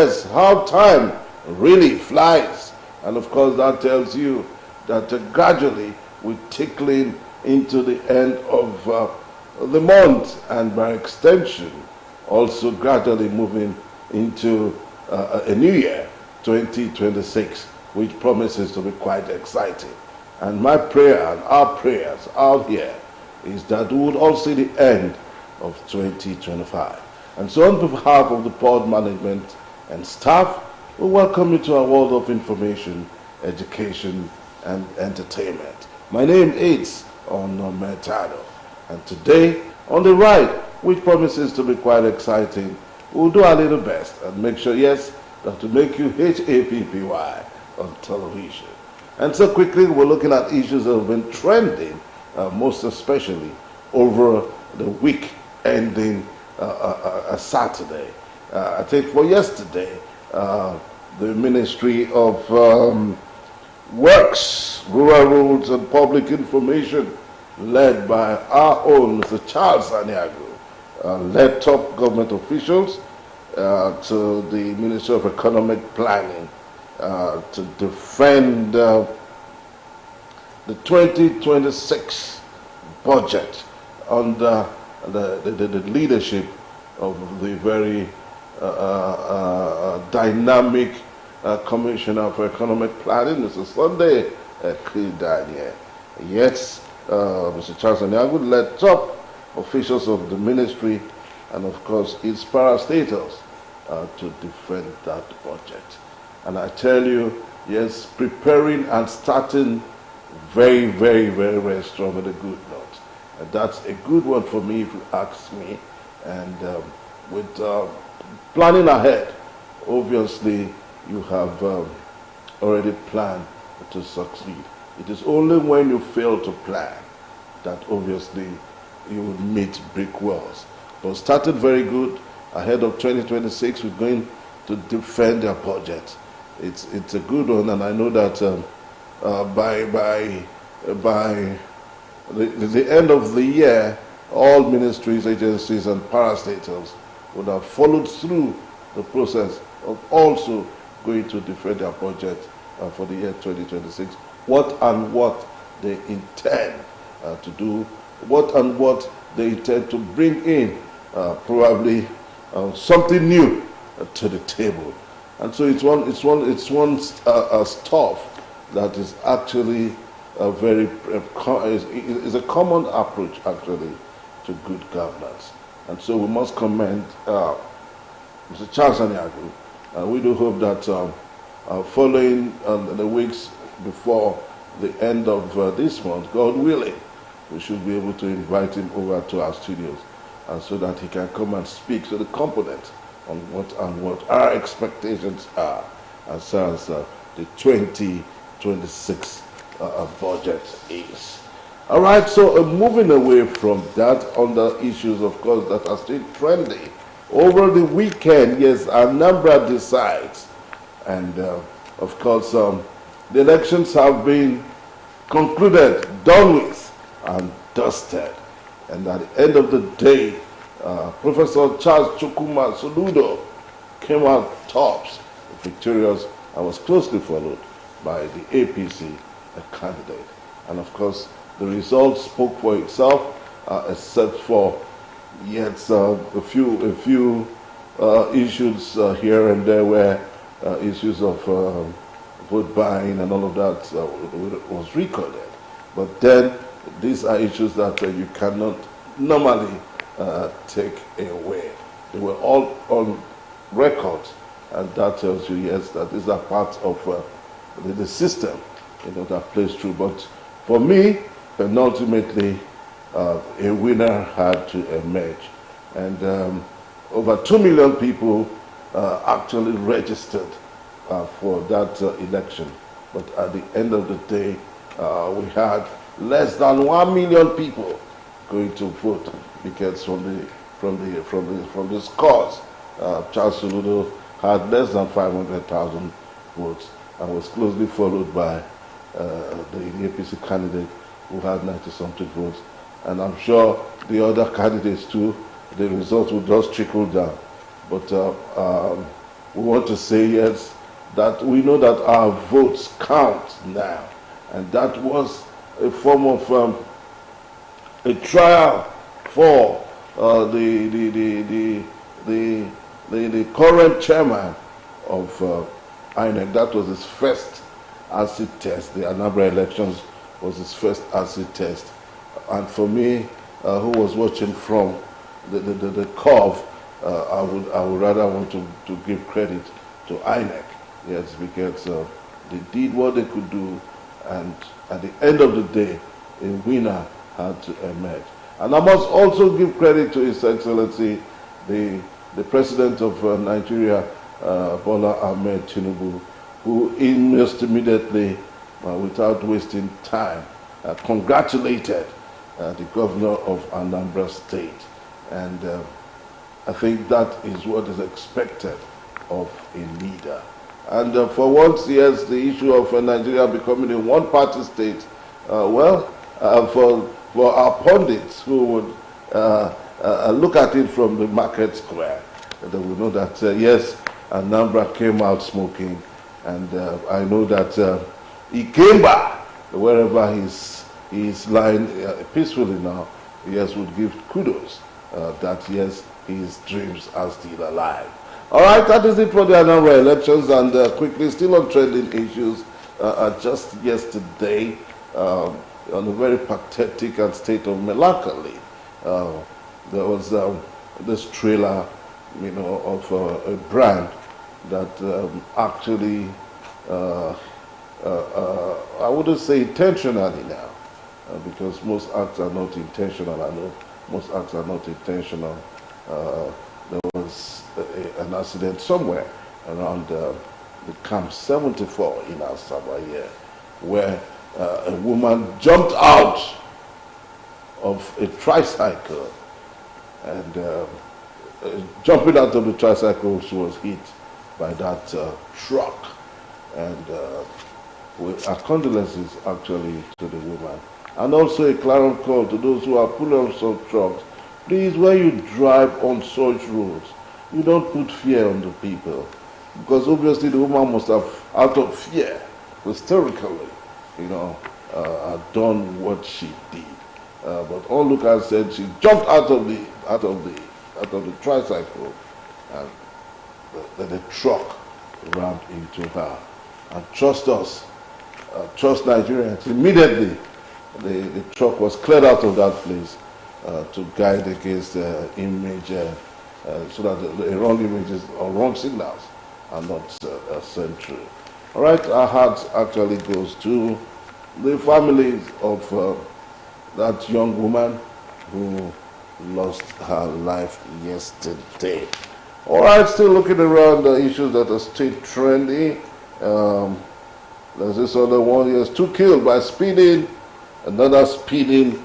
Yes, how time really flies. And of course, that tells you that gradually we're tickling into the end of the month, and by extension, also gradually moving into a new year, 2026, which promises to be quite exciting. And my prayer and our prayers out here is that we would all see the end of 2025. And so on behalf of the board management and staff, we welcome you to our world of information, education, and entertainment. My name is Onometado, and today on the ride, which promises to be quite exciting, we'll do our little best and make sure, yes, that to make you happy on television. And so quickly, we're looking at issues that have been trending, most especially over the week ending Saturday. I think for yesterday, the Ministry of Works, Rural Roads and Public Information, led by our own Mr. Charles Aniago, led top government officials to the Ministry of Economic Planning to defend the 2026 budget under the leadership of the very dynamic Commissioner for Economic Planning, Mr. Sunday Kidanye. Yes, Mr. Charles Aniago led top officials of the ministry and, of course, its parastatals to defend that budget. And I tell you, yes, preparing and starting very, very, very, very strong with a good note. And that's a good one for me, if you ask me. And with planning ahead, obviously, you have already planned to succeed. It is only when you fail to plan that obviously you will meet brick walls. But started very good. Ahead of 2026, we're going to defend our budget. It's a good one, and I know that by the end of the year, all ministries, agencies, and parastatals would have followed through the process of also going to defend their budget for the year 2026. What they intend to do, what they intend to bring in, probably something new to the table. And so it's one stuff that is actually is a common approach actually to good governance. And so we must commend Mr. Charles Aniago. We do hope that following the weeks before the end of this month, God willing, we should be able to invite him over to our studios so that he can come and speak to the component on what our expectations are as far as the 2026 budget is. All right, so moving away from that, on the issues, of course, that are still trending. Over the weekend, yes, Anambra decides. And, of course, the elections have been concluded, done with, and dusted. And at the end of the day, Professor Charles Chukwuma Soludo came out tops, victorious, and was closely followed by the APC candidate. And of course, the result spoke for itself, except for yet a few issues here and there where issues of vote buying and all of that was recorded. But then these are issues that you cannot normally take away. They were all on record, and that tells you, yes, that these are parts of the system, that plays through. But for me, and ultimately, a winner had to emerge. And over 2 million people actually registered for that election. But at the end of the day, we had less than 1 million people going to vote, because from the scores, Charles Soludo had less than 500,000 votes and was closely followed by the APC candidate who had 90-something votes. And I'm sure the other candidates too, the results will just trickle down. But we want to say yes, that we know that our votes count now. And that was a form of a trial for the current chairman of INEC. That was his first acid test. The Anambra elections was his first acid test. And for me, who was watching from the curve, I would rather want to give credit to INEC. Yes, because they did what they could do, and at the end of the day, a winner had to emerge. And I must also give credit to His Excellency, the President of Nigeria, Bola Ahmed Tinubu, who almost immediately, without wasting time, congratulated the governor of Anambra State. And I think that is what is expected of a leader. And for once, yes, the issue of Nigeria becoming a one-party state, for our pundits who would look at it from the market square, they will know that, yes, Anambra came out smoking, and I know that he came back wherever he's lying peacefully now. Yes, would give kudos that, yes, his dreams are still alive. All right, that is it for the Anambra elections. And quickly, still on trending issues, just yesterday, on a very pathetic and state of melancholy, there was this trailer, you know, of a brand that actually, I wouldn't say intentionally now, because most acts are not intentional. I know most acts are not intentional. There was an accident somewhere around the Camp 74 in Asaba here, where a woman jumped out of a tricycle, and jumping out of the tricycle, she was hit by that truck. And our condolences actually to the woman. And also a clarion call to those who are pulling on some trucks. Please, when you drive on such roads, you don't put fear on the people. Because obviously the woman must have, out of fear, hysterically, you know, done what she did. But onlookers said she jumped out of the tricycle, and the truck rammed into her. And trust us, trust Nigerians, immediately the truck was cleared out of that place to guide against image, so that the wrong images or wrong signals are not sent through. All right, our heart actually goes to the families of that young woman who lost her life yesterday. All right, still looking around the issues that are still trendy. There's this other one. Yes, 2 killed by speeding, another speeding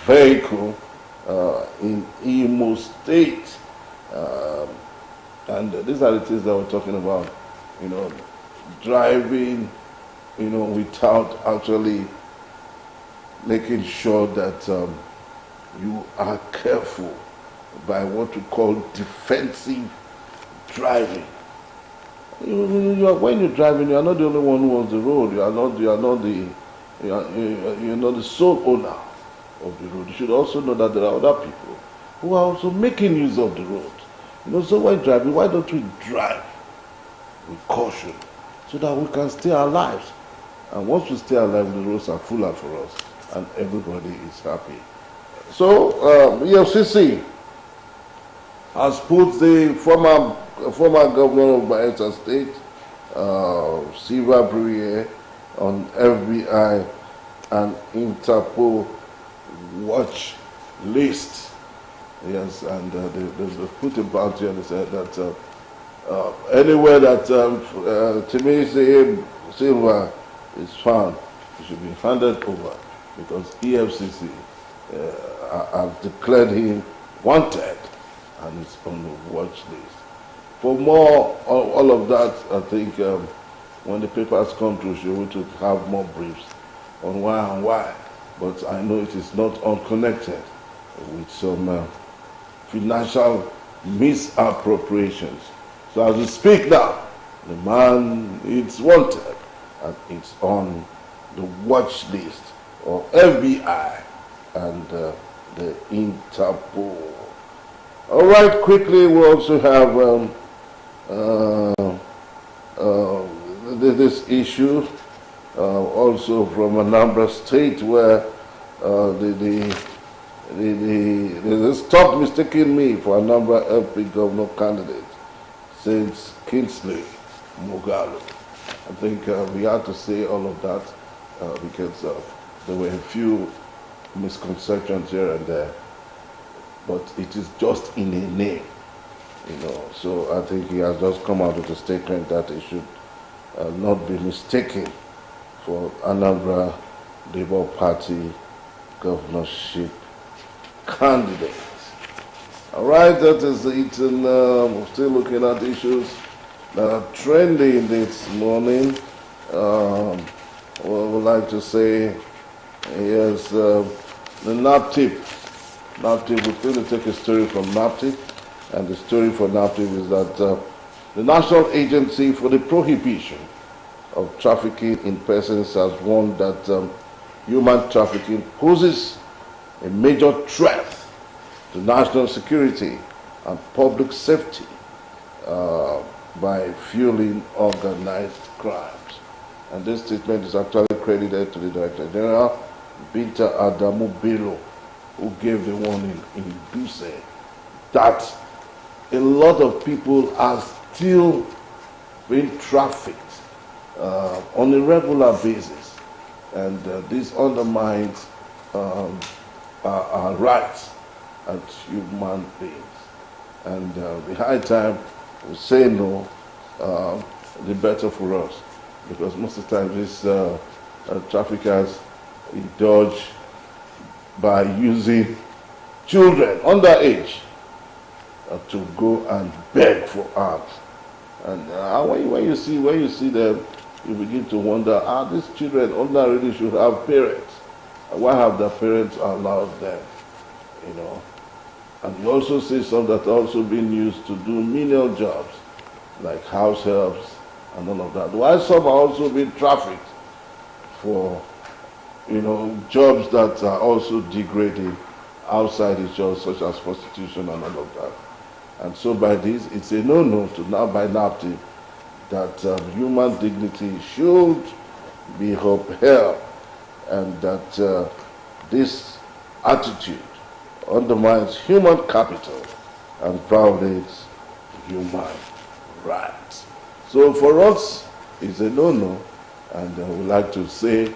vehicle in Imo State. And these are the things that we're talking about, you know, driving, you know, without actually making sure that you are careful by what we call defensive driving. When you're driving, you are not the only one who owns the road. You are not the sole owner of the road. You should also know that there are other people who are also making use of the road. You know, so when driving, why don't we drive with caution so that we can stay alive? And once we stay alive, the roads are fuller for us, and everybody is happy. So, EFCC has put the former governor of Bayelsa State, Siva Bruye, on FBI and Interpol watch list. Yes, and they put a bounty and they said that anywhere that Timothy Silva is found, it should be handed over, because EFCC have declared him wanted and is on the watch list. For more all of that, I think when the papers come through, she will to have more briefs on why and why. But I know it is not unconnected with some financial misappropriations So as we speak now, the man is wanted and it's on the watch list of FBI and the Interpol. All right, quickly, we also have uh, this issue also from Anambra State where they stopped mistaking me for Anambra LP governor candidate since Kingsley Moghalu. I think we had to say all of that because there were a few misconceptions here and there, but it is just in a name, you know. So I think he has just come out with a statement that he should not be mistaken for Anambra Labour Party governorship candidate. All right, that is it, and we're still looking at issues that are trending this morning. What I would like to say is the NAPTIP. NAPTIP, we're going to take a story from NAPTIP, and the story for NAPTIP is that the National Agency for the Prohibition of Trafficking in Persons has warned that human trafficking poses a major threat to national security and public safety by fueling organized crimes. And this statement is actually credited to the Director General, Binta Adamu Bello, who gave the warning in Duse that a lot of people are still being trafficked on a regular basis, and this undermines our rights as human beings. And the high time we say no, the better for us, because most of the time these traffickers indulge by using children underage to go and beg for alms. And when you see them, you begin to wonder, these children ordinarily should have parents. Why have their parents allowed them? You know. And you also see some that are also being used to do menial jobs, like house helps and all of that. While some are also being trafficked for, you know, jobs that are also degrading outside each other, such as prostitution and all of that. And so by this, it's a no-no to now by NAPTIP that human dignity should be upheld, and that this attitude undermines human capital and violates human rights. So for us, it's a no-no, and we like to say,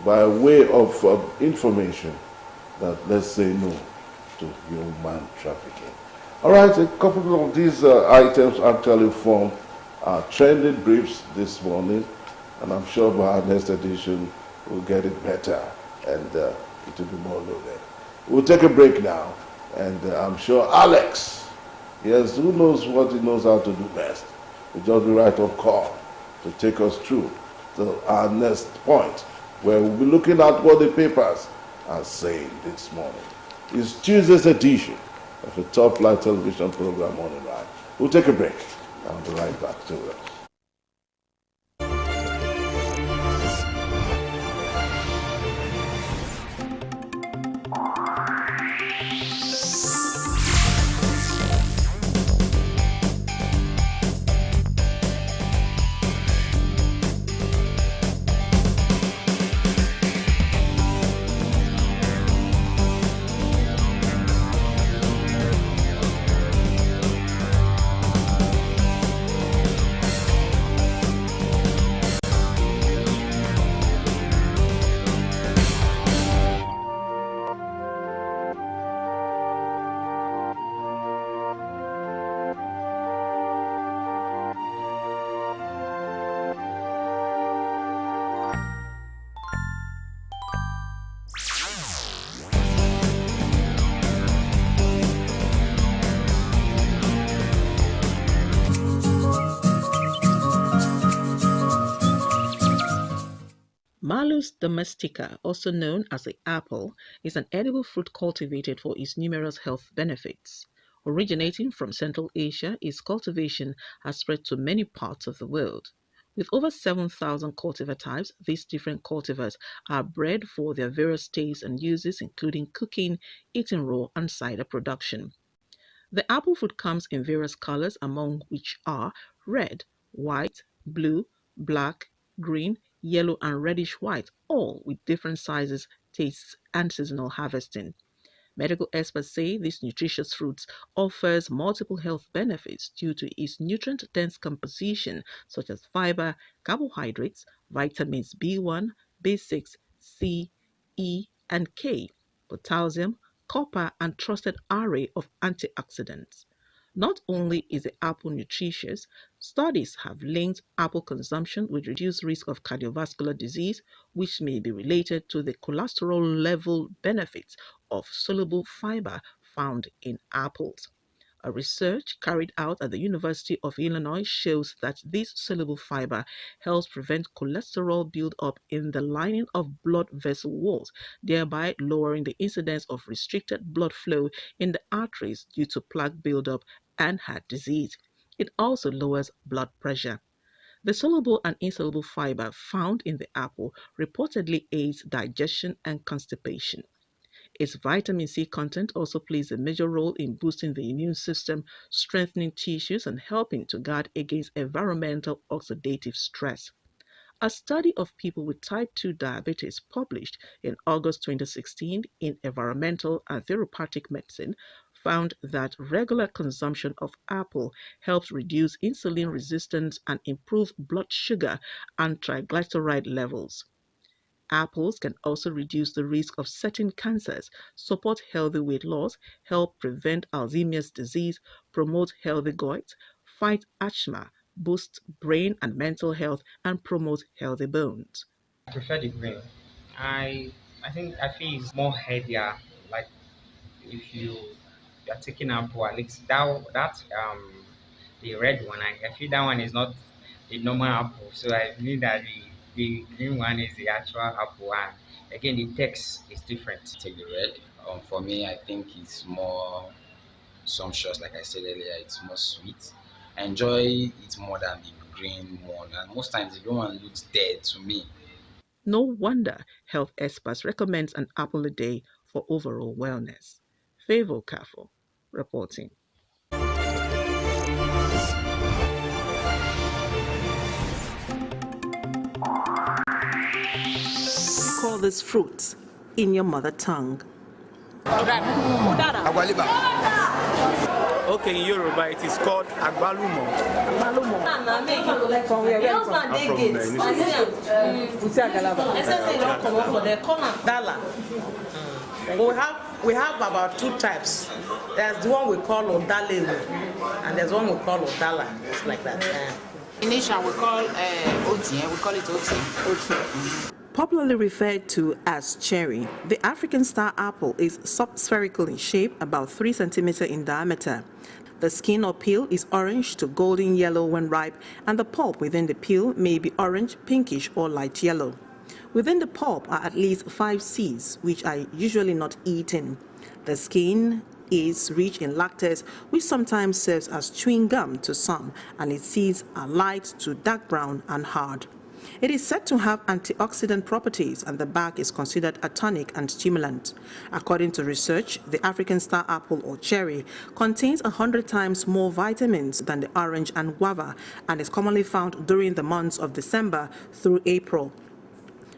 by way of information, that let's say no to human trafficking. All right, a couple of these items actually form our trending briefs this morning, and I'm sure by our next edition we'll get it better and it will be more loaded. We'll take a break now, and I'm sure Alex, yes, who knows what he knows how to do best, will just be right on call to take us through to our next point, where we'll be looking at what the papers are saying this morning. It's Tuesday's edition of the Top Flight television program Morning Ride. We'll take a break. I'll be right back to us. Malus domestica, also known as the apple, is an edible fruit cultivated for its numerous health benefits. Originating from Central Asia, its cultivation has spread to many parts of the world. With over 7,000 cultivar types, these different cultivars are bred for their various tastes and uses, including cooking, eating raw, and cider production. The apple fruit comes in various colors, among which are red, white, blue, black, green, yellow, and reddish white, all with different sizes, tastes, and seasonal harvesting. Medical experts say this nutritious fruit offers multiple health benefits due to its nutrient-dense composition, such as fiber, carbohydrates, vitamins B1, B6, C, E, and K, potassium, copper, and trusted array of antioxidants. Not only is the apple nutritious, studies have linked apple consumption with reduced risk of cardiovascular disease, which may be related to the cholesterol level benefits of soluble fiber found in apples. A research carried out at the University of Illinois shows that this soluble fiber helps prevent cholesterol buildup in the lining of blood vessel walls, thereby lowering the incidence of restricted blood flow in the arteries due to plaque buildup and heart disease. It also lowers blood pressure. The soluble and insoluble fiber found in the apple reportedly aids digestion and constipation. Its vitamin C content also plays a major role in boosting the immune system, strengthening tissues, and helping to guard against environmental oxidative stress. A study of people with type 2 diabetes published in August 2016 in Environmental and Therapeutic Medicine found that regular consumption of apple helps reduce insulin resistance and improve blood sugar and triglyceride levels. Apples can also reduce the risk of certain cancers, support healthy weight loss, help prevent Alzheimer's disease, promote healthy goits, fight asthma, boost brain and mental health, and promote healthy bones. I prefer the green. I feel it's more heavier. Like if you're taking apple, at least that the red one. I feel that one is not the normal apple. So I believe that the green one is the actual apple, and again the text is different. Take the red. For me, I think it's more sumptuous. Like I said earlier, it's more sweet. I enjoy it more than the green one, and most times the green one looks dead to me. No wonder health experts recommend an apple a day for overall wellness. Favor Careful reporting. Call this fruit in your mother tongue. Okay, in Yoruba it is called agbalumo. From where? I'm from Dala. We have about two types. There's the one we call Odalewu, and there's one we call Odala. It's like that. In Asia, we call Oti. We call it Oti. Popularly referred to as cherry, the African star apple is spherical in shape, about 3 centimeters in diameter. The skin or peel is orange to golden yellow when ripe, and the pulp within the peel may be orange, pinkish, or light yellow. Within the pulp are at least 5 seeds, which are usually not eaten. The skin is rich in lactose, which sometimes serves as chewing gum to some, and its seeds are light to dark brown and hard. It is said to have antioxidant properties, and the bark is considered a tonic and stimulant. According to research, the African star apple or cherry contains 100 times more vitamins than the orange and guava, and is commonly found during the months of December through April.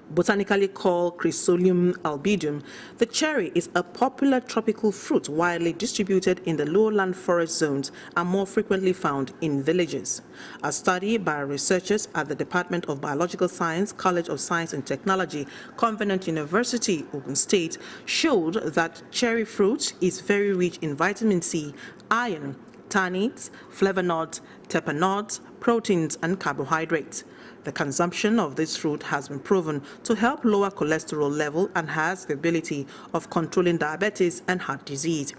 Botanically called Chrysolium albidum, the cherry is a popular tropical fruit widely distributed in the lowland forest zones and more frequently found in villages. A study by researchers at the Department of Biological Science, College of Science and Technology, Covenant University, Ogun State, showed that cherry fruit is very rich in vitamin C, iron, tannins, flavonoids, terpenoids, proteins, and carbohydrates. The consumption of this fruit has been proven to help lower cholesterol level and has the ability of controlling diabetes and heart disease.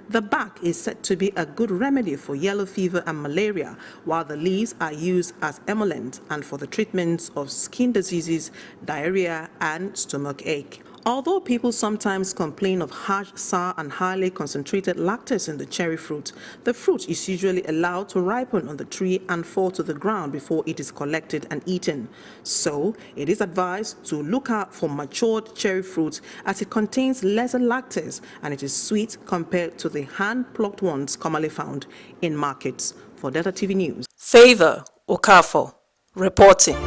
The bark is said to be a good remedy for yellow fever and malaria, while the leaves are used as emollients and for the treatments of skin diseases, diarrhea, and stomach ache. Although people sometimes complain of harsh, sour, and highly concentrated lactose in the cherry fruit, the fruit is usually allowed to ripen on the tree and fall to the ground before it is collected and eaten. So, it is advised to look out for matured cherry fruit as it contains lesser lactose and it is sweet compared to the hand-plucked ones commonly found in markets. For Delta TV News, Favor Okafor reporting.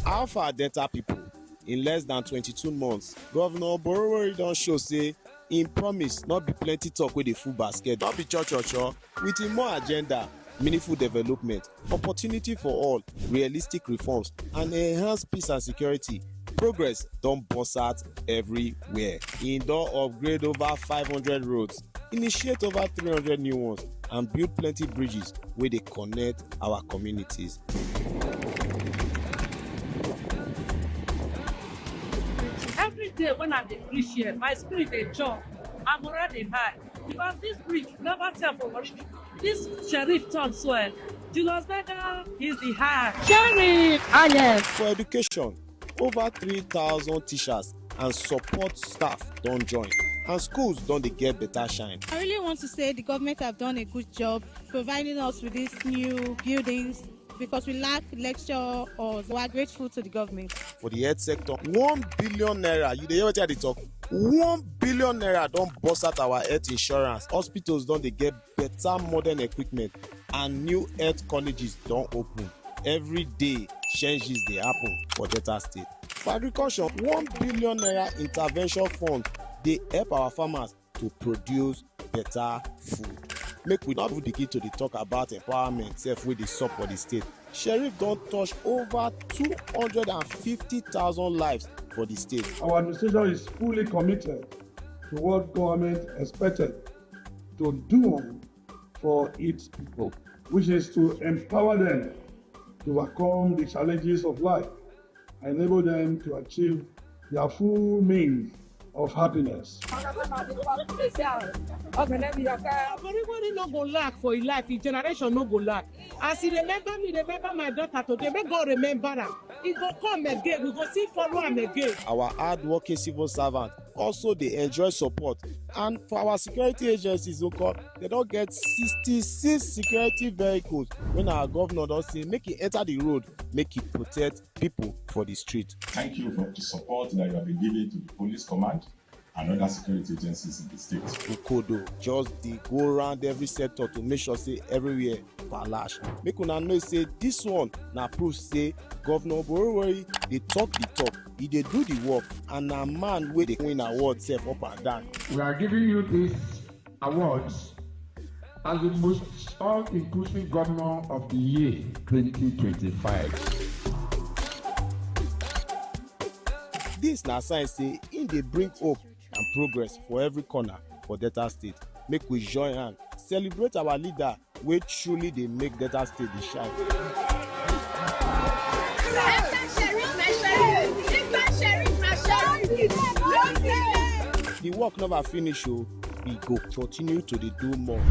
Alpha Delta people, in less than 22 months, Governor Borowori don show say im promise not be plenty talk with the full basket, not be cho with a more agenda, meaningful development, opportunity for all, realistic reforms, and enhanced peace and security. Progress don burst out everywhere. Im don upgrade over 500 roads, initiate over 300 new ones, and build plenty bridges wey dey connect our communities. Every day when I dey reach here, my spirit dey jump, my morale dey high, because this bridge never tell for what this sheriff talk well. Julius Berger is the high. Sheriff! Ah, yes. For education, over 3,000 teachers and support staff don join, and schools don dey get better shine. I really want to say the government have done a good job providing us with these new buildings because we lack lecture halls. We are grateful to the government. For the health sector, 1 billion naira, you dey hear wetin I dey talk? 1 billion naira don burst out our health insurance. Hospitals don dey get better modern equipment and new health colleges don open. Every day, changes dey happen for Delta State. For agriculture, 1 billion naira intervention fund dey help our farmers to produce better food. Make we not begin to dey talk about empowerment sef wey dey sup for the state. Sheriff don touch over 250,000 lives for the state. Our administration is fully committed to what government expected to do for its people, which is to empower them to overcome the challenges of life enable them to achieve their full means of happiness. Everybody no go lack for his life, his generation no go lack. As he remember me, remember my daughter today, may God remember her. He go come again, we go see follow him again. Our hard-working civil servants also they enjoy support, and for our security agencies, they don't get 66 security vehicles. When our governor does say make it enter the road, make it protect people for the street. Thank you for the support that you have been giving to the police command and other security agencies in the state. Okodo just dey go around every sector to make sure say everywhere palash. Make una know say this one na proof say Governor Borowori dey talk the talk, he dey do the work, and na man wey dey win award sef up and down. We are giving you these awards as the most all-inclusive governor of the year 2025. This na sign say im dey bring hope and progress for every corner for Delta State. Make we join hand celebrate our leader wey truly dey make Delta State dey shine. The work never finish o, we go continue to dey do more.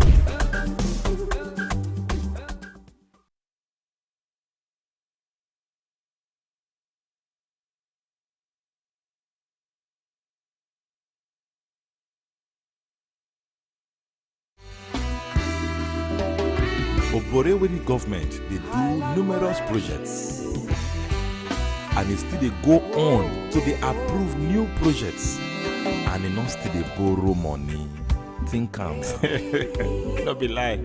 Borewori government they do numerous projects and it still they go on to they approve new projects and it not still they borrow money. Think no be lie.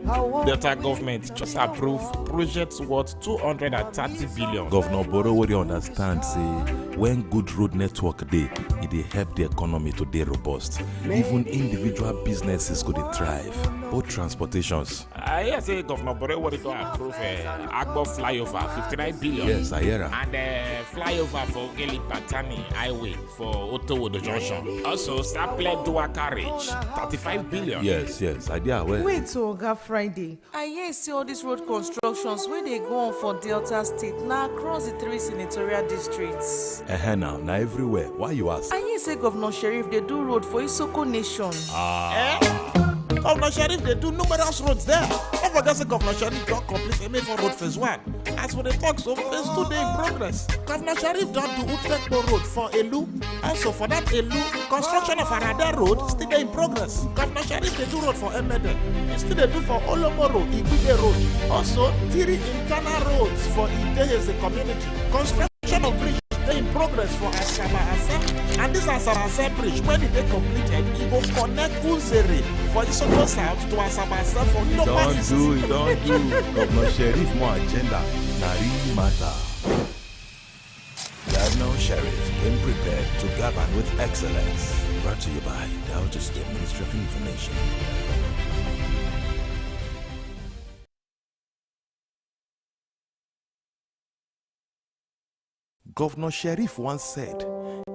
Delta government just approve projects worth 230 billion. Governor Borowori understand say when good road network dey, it help the economy to dey robust. Even individual businesses could thrive. Both transportations. I hear say Governor Borowori don approve Agbo flyover 59 billion. Yes, I hear. And flyover for Ogeli Patani Highway for Otowodo Junction. Also, Sapele Dual Carriage 35 billion. Yes, I did. Wait till Oga Friday. I hear see all these road constructions where they go on for Delta State now across the 3 senatorial districts. Now everywhere. Why you ask? I hear say Governor Sheriff they do road for Isoko Nation. Governor Sheriff they do numerous roads there. Don't forget say Governor Sheriff don't complete Emefo Road phase 1. As for the talks of phase 2 they in progress. Governor Sheriff don't do Utekbo Road for Elu. Also for that Elu, construction of Arade Road still they in progress. Governor Sheriff they do road for Emede. Still they do for Olomoro, Ibide Road. Also 3 internal roads for Ideheze community. Construction of bridge in progress for Asaba. And this Asaba bridge, when it is completed, it will connect Uzere for Isoko South to Asaba for Don't do. Governor Sheriff more agenda. Nari matter. Governor Sheriff came prepared to govern with excellence. Brought to you by Delta State Ministry of Information. Governor Sheriff once said,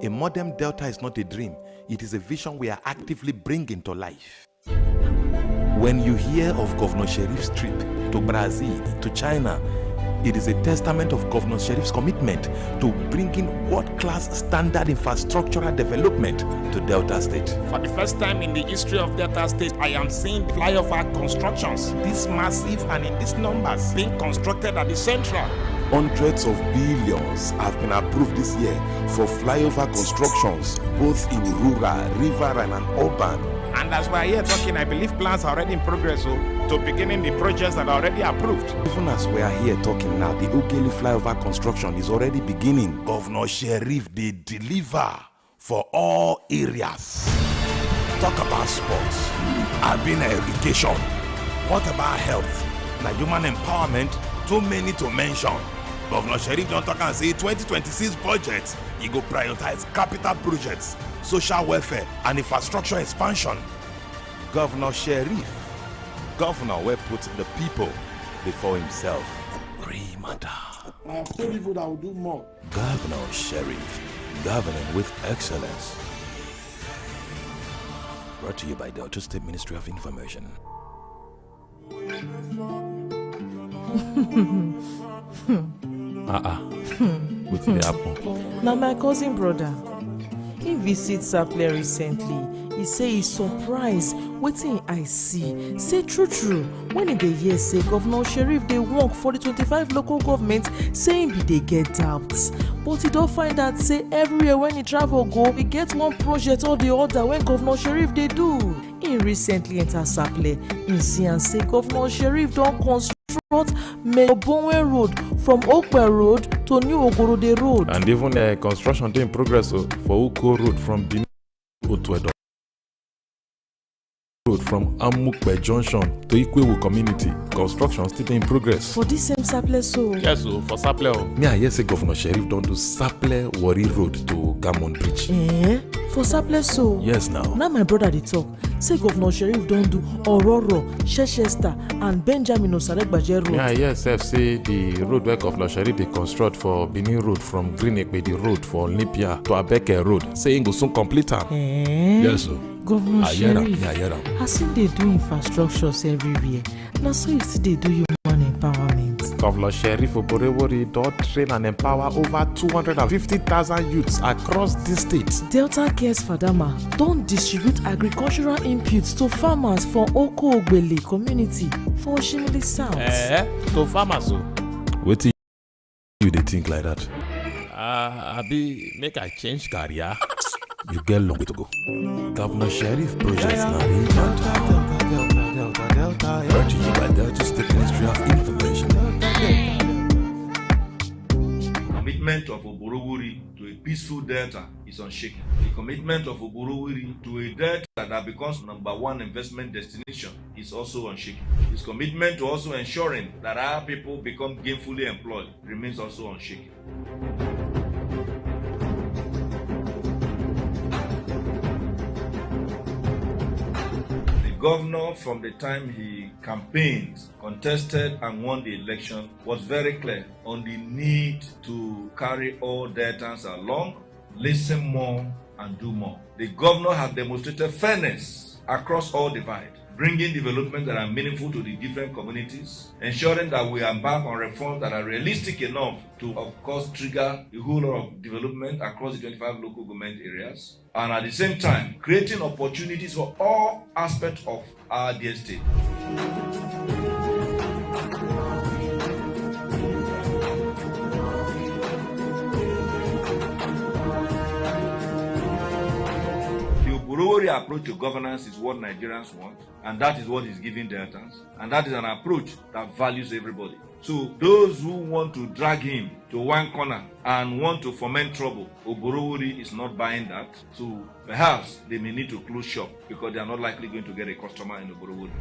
a modern Delta is not a dream, it is a vision we are actively bringing to life. When you hear of Governor Sheriff's trip to Brazil, to China, it is a testament of Governor Sheriff's commitment to bringing world-class standard infrastructural development to Delta State. For the first time in the history of Delta State, I am seeing flyover constructions this massive and in these numbers being constructed at the central. Hundreds of billions have been approved this year for flyover constructions, both in rural, river, and urban. And as we are here talking, I believe plans are already in progress to beginning the projects that are already approved. Even as we are here talking now, the Ogeli flyover construction is already beginning. Governor Sheriff, they deliver for all areas. Talk about sports, urban irrigation. What about health? Now human empowerment, too many to mention. Governor Sheriff don't talk and say 2026 budget, he go prioritize capital projects, social welfare, and infrastructure expansion. Governor Sheriff, governor will put the people before himself. Matter. I have told people that will do more. Governor Sheriff, governing with excellence. Brought to you by Delta State Ministry of Information. Wetin dey happen? Na my cousin brother. He visit Sapele recently. He say he surprised wetin I see. Say true when he dey hear say Governor Sheriff dey work for the 25 local government, say him be dey get doubts. But he don find out say everywhere when he travel go, he get one project or the other when Governor Sheriff dey do. He recently enter Sapele. He see and say Governor Sheriff don construct Bowen Road from Okpe Road to New Ogorode Road. And even construction dey in progress for Uko Road from Benin to Edo Road from Amukpe Junction to Ikwewu Community. Construction still in progress. For this same Sapele so? Yes, for Sapele. Me I hear say Governor Sheriff don do Sapele Warri Road to Gammon Bridge. For Sapele so? Yes now. Now my brother dey talk. Say Governor Sheriff don do Ororo, Chester and Benjamin Osaregbaje Road. Me I hear sef say the road where Governor Sheriff dey construct for Benin Road from Green Ekpedi Road for Olympia to Abeke Road. Say he go soon complete am. Yes sir. Governor Sheriff, I hear am. as him dey do infrastructures everywhere, na so you still dey do human empowerment. Governor Sheriff Oborevwori don train and empower over 250,000 youths across the state. Delta Cares Fadama don distribute agricultural inputs to farmers for Oko Ogbele community for Oshimili South. To farmers o. Wetin you dey think like that? Abi make I change career? You get long way to go. Governor Sheriff projects na Delta. Brought to you by Delta State Ministry of Information. Commitment of Oborowori to a peaceful Delta is unshaken. The commitment of Oborowori to a Delta that becomes #1 investment destination is also unshaken. His commitment to also ensuring that our people become gainfully employed remains also unshaken. Governor, from the time he campaigned, contested and won the election, was very clear on the need to carry all Deltans along, listen more and do more. The governor has demonstrated fairness across all divides, bringing developments that are meaningful to the different communities, ensuring that we embark on reforms that are realistic enough to, of course, trigger a whole lot of development across the 25 local government areas, and at the same time, creating opportunities for all aspects of our dear state. Oborowori approach to governance is what Nigerians want, and that is what is giving Deltans, and that is an approach that values everybody. So those who want to drag him to one corner and want to foment trouble, Oborowori is not buying that. So perhaps they may need to close shop because they are not likely going to get a customer in Oborowori.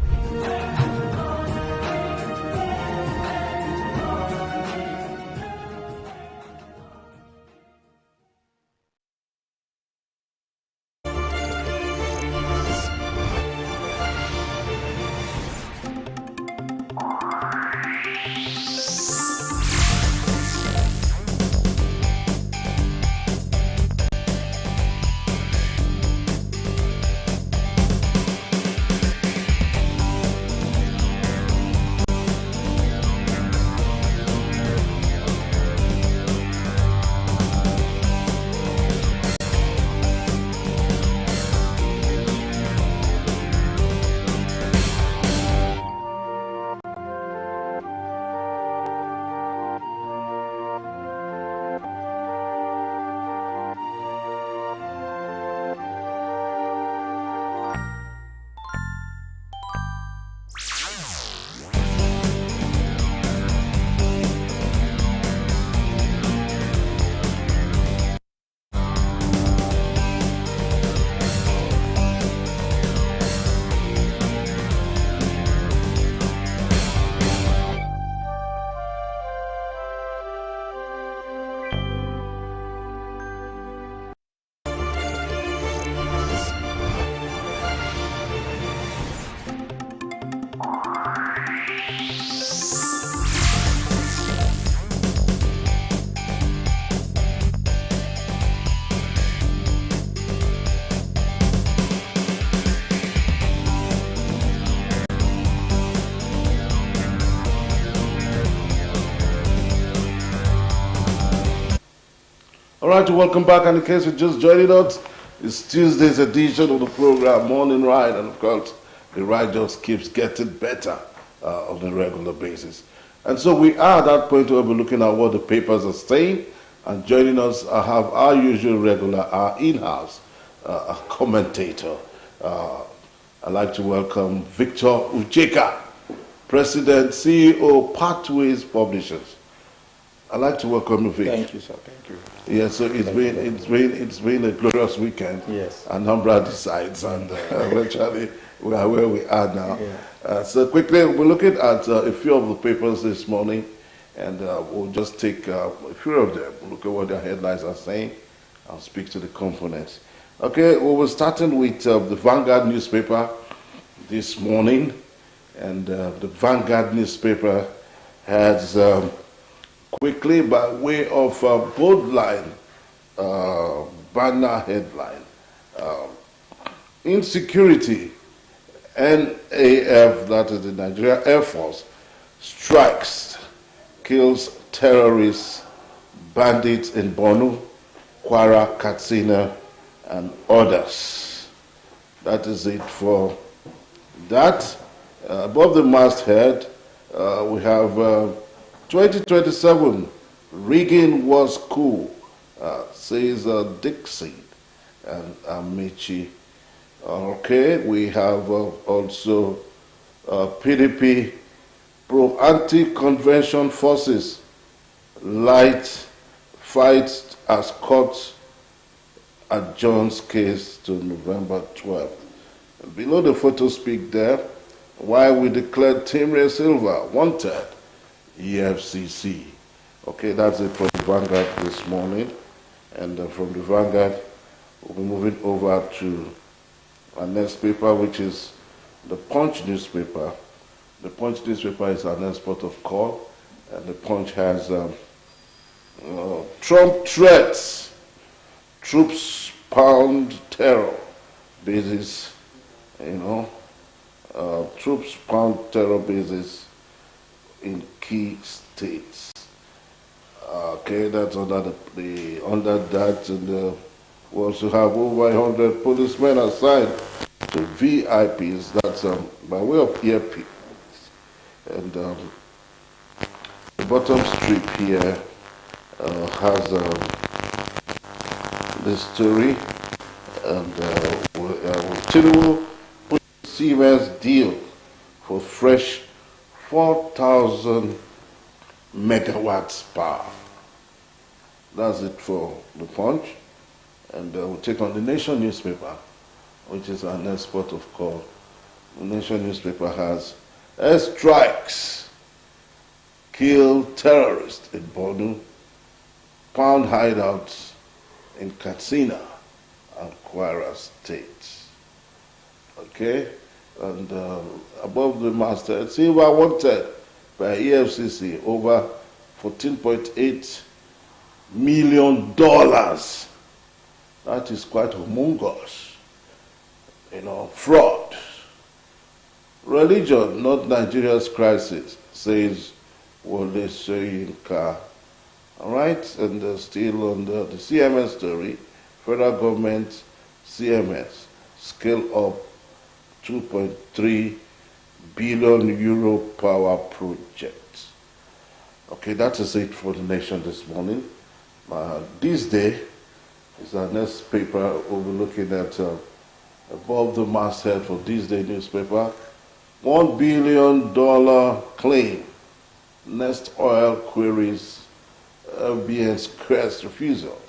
All right, welcome back. And in case you're just joining us, it's Tuesday's edition of the program, Morning Ride. And of course, the ride just keeps getting better on a regular basis. And so we are at that point where we're looking at what the papers are saying. And joining us, I have our usual regular, our in-house commentator. I'd like to welcome Victor Ucheka, President, CEO, Pathways Publishers. I'd like to welcome you, Vic. Thank you, sir. Thank you. Yeah, so it's been a glorious weekend. Yes. Anambra decides, and eventually we are where we are now. Yeah. So quickly, we're looking at a few of the papers this morning, and we'll just take a few of them. We'll look at what their headlines are saying. I'll speak to the components. Okay, well, we're starting with the Vanguard newspaper this morning, and the Vanguard newspaper has quickly, by way of bold line, banner headline, insecurity, NAF, that is the Nigeria Air Force, strikes, kills terrorists, bandits in Borno, Kwara, Katsina, and others. That is it for that. Above the masthead, we have 2027, rigging was cool, says Dixie and Amici. Okay, we have also PDP pro-anti-convention forces light fights as court adjourns case to November 12th. Below the photo speak there, why we declared Timre Silva wanted EFCC. Okay, that's it from the Vanguard this morning. And from the Vanguard, we'll be moving over to our next paper, which is the Punch newspaper. The Punch newspaper is our next port of call, and the Punch has Trump threats, troops pound terror bases, troops pound terror bases in key states. Okay, that's under under that, and we also have over 100 policemen assigned to VIPs. That's by way of earpiece. And the bottom strip here has this story, and Tinubu put Siemens deal for fresh 4,000 megawatts power. That's it for the Punch. And we'll take on the Nation newspaper, which is our next port of call. The Nation newspaper has airstrikes, kill terrorists in Borno, pound hideouts in Katsina and Kwara states. Okay? And above the masthead, Silva wanted by EFCC over $14.8 million. That is quite humongous. Fraud. Religion, not Nigeria's crisis, says Wole Soyinka. All right, and still on the CMS story, federal government CMS scale up 2.3 billion euro power project. Okay, that is it for the Nation this morning. This day is our next paper. We'll be looking at above the masthead for this day newspaper. $1 billion claim. Nest Oil queries FBN's Crest refusal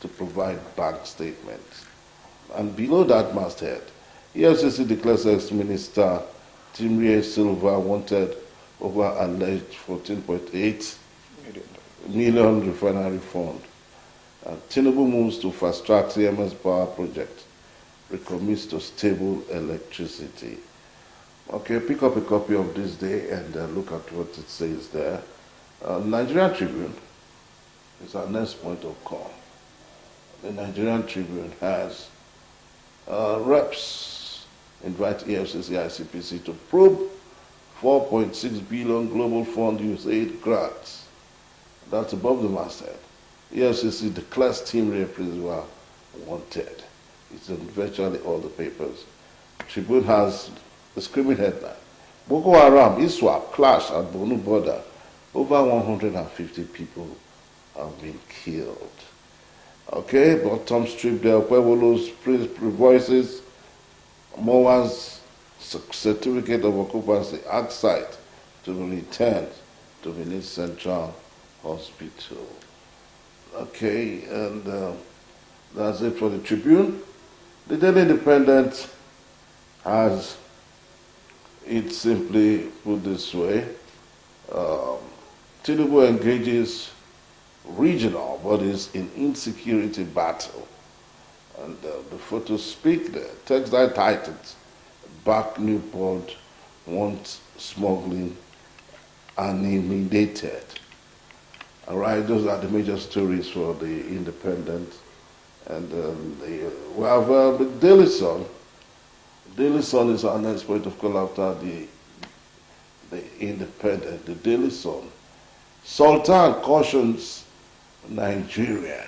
to provide bank statements. And below that masthead, EFCC declares ex-minister Timre Silva wanted over alleged 14.8 million refinery fund. Tinubu moves to fast-track CMS power project, recommits to stable electricity. Okay, pick up a copy of this day and look at what it says there. Nigerian Tribune is our next point of call. The Nigerian Tribune has reps invite EFCC ICPC to probe 4.6 billion global fund USAID grants. That's above the masthead. EFCC declares team reprisal wanted. It's in virtually all the papers. Tribune has the screaming headline. Boko Haram, ISWAP, clash at Borno border. Over 150 people have been killed. Okay, bottom strip there, Pueblo's voices, Moa's certificate of occupancy at site to be returned to Benin Central Hospital. Okay, and that's it for the Tribune. The Daily Independent has it simply put this way. Tinubu engages regional bodies in insecurity battle. And the photos speak there. Textile titans back Newport want smuggling annihilated. All right, those are the major stories for the Independent. And we have the Daily Sun. Daily Sun is our next point of call after the Independent. The Daily Sun. Sultan cautions Nigerians.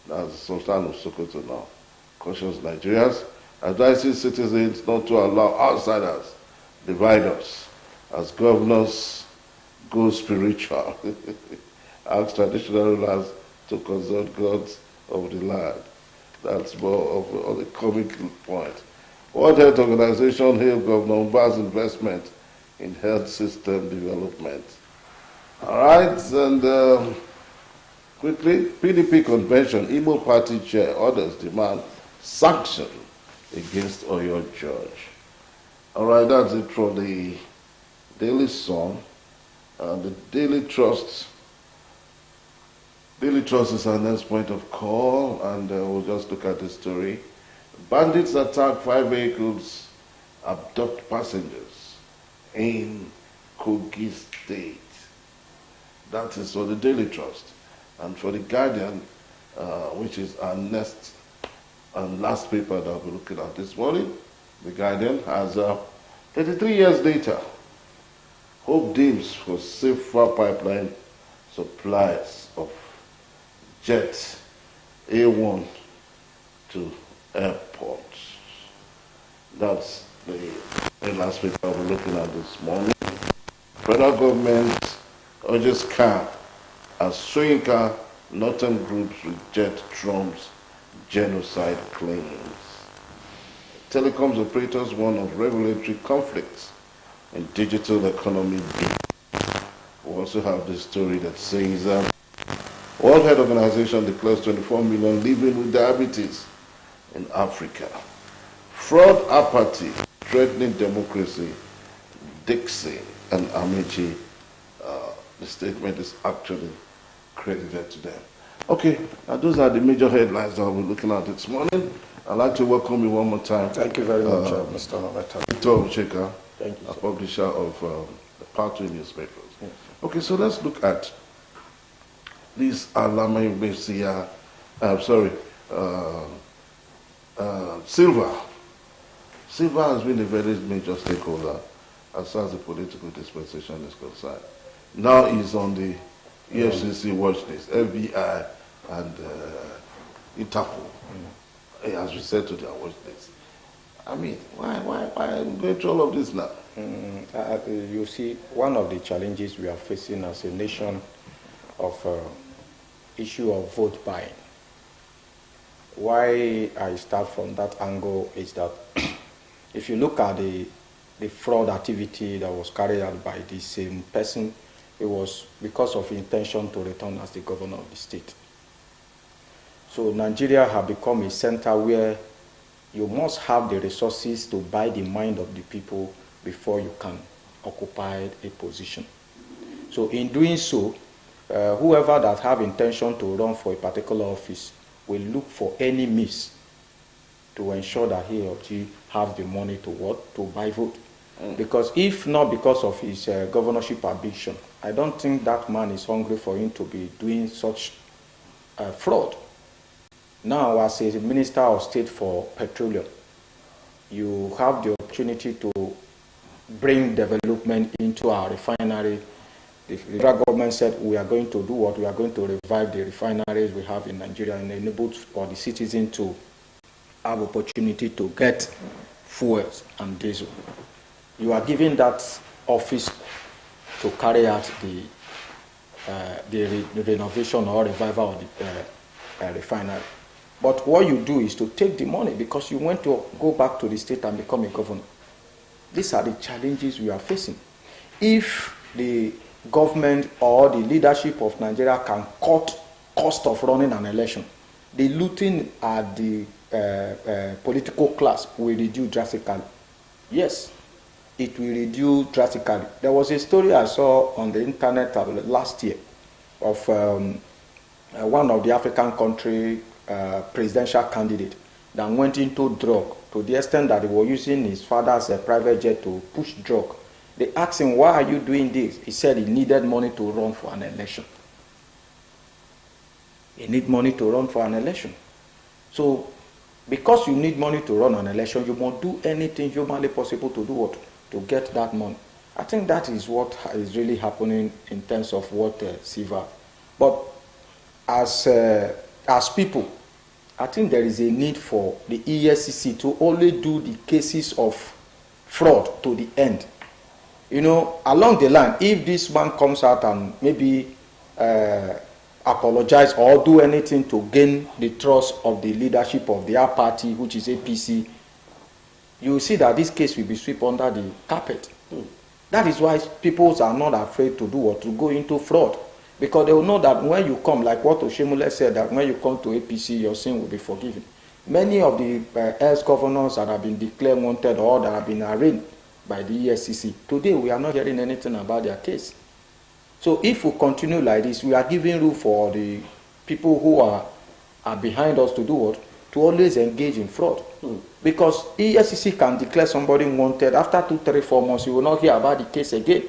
That's Sultan of Sokoto now. Cautions Nigerians, advises citizens not to allow outsiders divide us as governors go spiritual. Ask traditional rulers to consult gods of the land. That's more of the comic point. World Health Organization hailed Governor Mba's investment in health system development. All right, and quickly, PDP convention, Igbo party chair, others demand sanction against Oyo George. All right, that's it for the Daily Sun. The Daily Trust. Daily Trust is our next point of call, and we'll just look at the story. Bandits attack 5 vehicles, abduct passengers in Kogi State. That is for the Daily Trust. And for the Guardian, which is our next and last paper that we're looking at this morning, the Guardian has 33 years later, hope dims for safer pipeline supplies of jet A1 to airports. That's the last paper we're looking at this morning. Federal government urges calm as Soyinka northern groups reject Trump's genocide claims. Telecoms operators warn of regulatory conflicts in digital economy. We also have this story that says World Health Organization declares 24 million living with diabetes in Africa. Fraud apathy threatening democracy. Dixie and Amici, the statement is actually credited to them. Okay, those are the major headlines that we're looking at this morning. I'd like to welcome you one more time. Thank you very much, Mr. Nometa. Victor Ocheka, Thank you, a publisher of the Part2 newspapers. Yes. Okay, so let's look at this Alama Mesia, Silva. Silva has been a very major stakeholder as far as the political dispensation is concerned. Now he's on the EFCC watch list, FBI and Interpol. As we said to their watch list. I mean, why are we going through all of this now? You see, one of the challenges we are facing as a nation of issue of vote buying. Why I start from that angle is that if you look at the fraud activity that was carried out by the same person, it was because of intention to return as the governor of the state. So Nigeria has become a center where you must have the resources to buy the mind of the people before you can occupy a position. So in doing so, whoever that have intention to run for a particular office will look for any means to ensure that he or she has the money to what? To buy vote. Because if not because of his governorship ambition, I don't think that man is hungry for him to be doing such fraud. Now, as a Minister of State for Petroleum, you have the opportunity to bring development into our refinery The federal government said we are going to do what? We are going to revive the refineries we have in Nigeria and enable for the citizen to have opportunity to get fuels and diesel. You are giving that office to carry out the renovation or revival of the refinery. But what you do is to take the money because you want to go back to the state and become a governor. These are the challenges we are facing. If the government or the leadership of Nigeria can cut cost of running an election, the looting at the political class will reduce drastically. Yes, it will reduce drastically. There was a story I saw on the internet last year of one of the African country presidential candidate that went into drug to the extent that he was using his father's private jet to push drug. They asked him, why are you doing this? He said he needed money to run for an election. You need money to run for an election. So, because you need money to run an election, you must do anything humanly possible to do what? To get that money. I think that is what is really happening in terms of what Siva. But as people, I think there is a need for the EFCC to only do the cases of fraud to the end. You know, along the line, if this man comes out and maybe apologize or do anything to gain the trust of the leadership of their party, which is APC, you will see that this case will be swept under the carpet. That is why people are not afraid to do what? To go into fraud. Because they will know that when you come, like what Oshemule said, that when you come to APC, your sin will be forgiven. Many of the ex-governors that have been declared wanted or that have been arraigned by the EFCC, today we are not hearing anything about their case. So if we continue like this, we are giving room for the people who are behind us to do what? To always engage in fraud. Because EFCC can declare somebody wanted. After 2, 3, 4 months, you will not hear about the case again.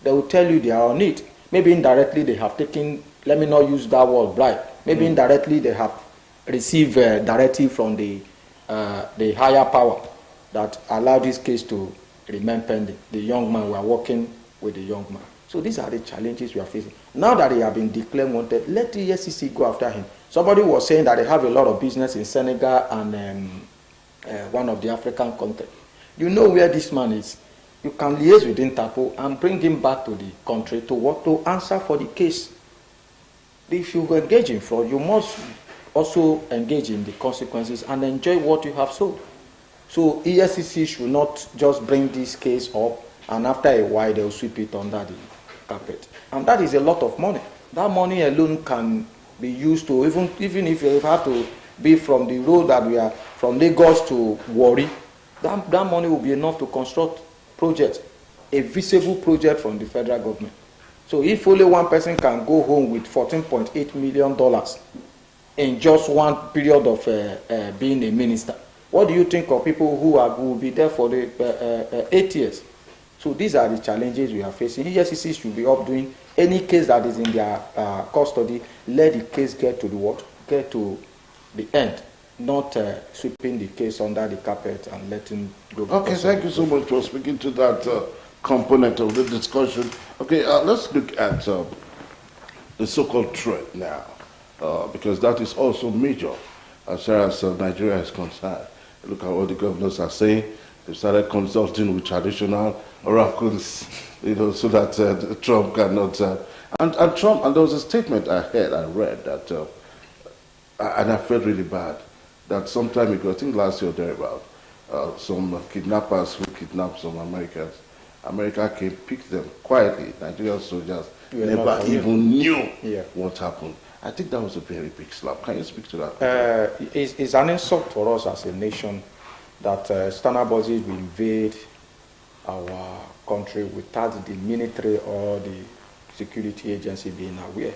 They will tell you they are on it. Maybe indirectly they have taken, let me not use that word, bribe. Maybe indirectly they have received a directive from the higher power that allowed this case to remain pending. The young man, we are working with the young man. So these are the challenges we are facing. Now that he has been declared wanted, let the EFCC go after him. Somebody was saying that they have a lot of business in Senegal and one of the African countries. You know where this man is. You can liaise with Interpol and bring him back to the country to work to answer for the case. If you engage in fraud, you must also engage in the consequences and enjoy what you have sold. So EFCC should not just bring this case up and after a while they'll sweep it under the carpet. And that is a lot of money. That money alone can be used to, even if you have to be from the road that we are, from Lagos to Warri, that money will be enough to construct project, a visible project from the federal government. So if only one person can go home with $14.8 million in just one period of being a minister, what do you think of people who will be there for the 8 years? So these are the challenges we are facing. EFCC should be up doing any case that is in their custody. Let the case get to the what? Get to the end, not sweeping the case under the carpet and letting go. Okay, thank you so much for speaking to that component of the discussion. Okay, let's look at the so-called threat now, because that is also major as far as Nigeria is concerned. Look at what the governors are saying. They started consulting with traditional oracles, you know, so that Trump cannot. And Trump, and there was a statement I read that, and I felt really bad, that some time ago, I think last year thereabout, some kidnappers who kidnapped some Americans, America came, picked them quietly. Nigerian soldiers never even knew what happened. I think that was a very big slap. Can you speak to that? It's an insult for us as a nation that external bodies will invade our country without the military or the security agency being aware.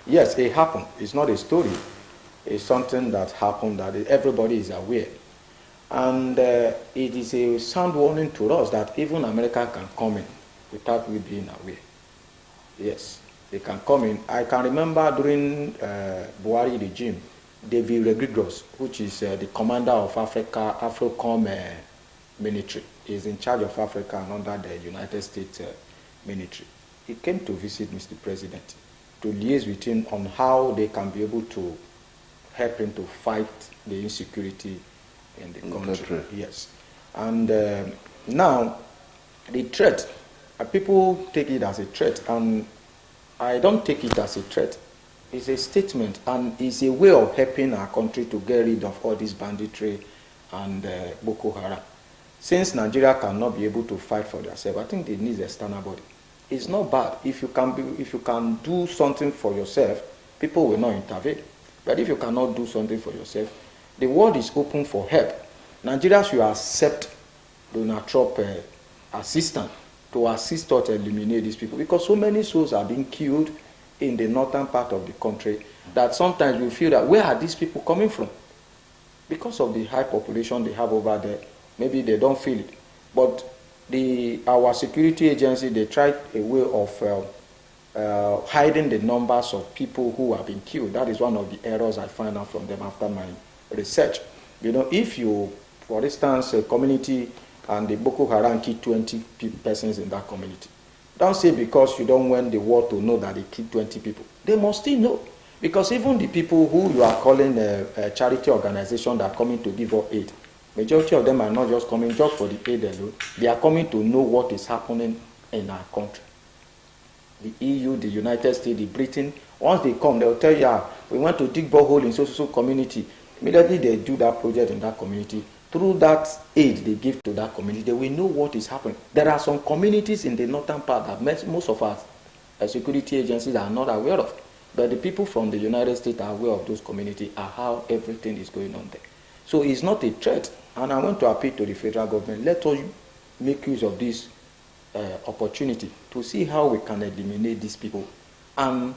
Yes, it happened. It's not a story. It's something that happened that everybody is aware. And it is a sound warning to us that even America can come in without we being aware. Yes, they can come in. I can remember during Buhari regime, David Rodriguez, which is the commander of AFRICOM military, is in charge of Africa and under the United States military. he came to visit Mr. President to liaise with him on how they can be able to help him to fight the insecurity in the country. Yes. And now, the threat, people take it as a threat, and I don't take it as a threat. It's a statement, and it's a way of helping our country to get rid of all this banditry and Boko Haram. Since Nigeria cannot be able to fight for themselves, I think they need external body. It's not bad. If you can do something for yourself, people will not intervene. But if you cannot do something for yourself, the world is open for help. Nigeria should accept Donald Trump assistance to assist us to eliminate these people, because so many souls are being killed in the northern part of the country that sometimes we feel that where are these people coming from? Because of the high population they have over there, maybe they don't feel it. But our security agency, they tried a way of hiding the numbers of people who have been killed. That is one of the errors I found out from them after my research. You know, if you, for instance, a community and the Boko Haram kill 20 persons in that community, don't say because you don't want the world to know that they killed 20 people. They must still know. Because even the people who you are calling a charity organization that are coming to give up aid, majority of them are not just coming just for the aid alone. They are coming to know what is happening in our country. The EU, the United States, the Britain, once they come, they'll tell you, we want to dig borehole in so community. Immediately they do that project in that community. Through that aid they give to that community, they will know what is happening. There are some communities in the northern part that most of our security agencies are not aware of. But the people from the United States are aware of those communities and how everything is going on there. So it's not a threat. And I want to appeal to the federal government, let us make use of this opportunity to see how we can eliminate these people and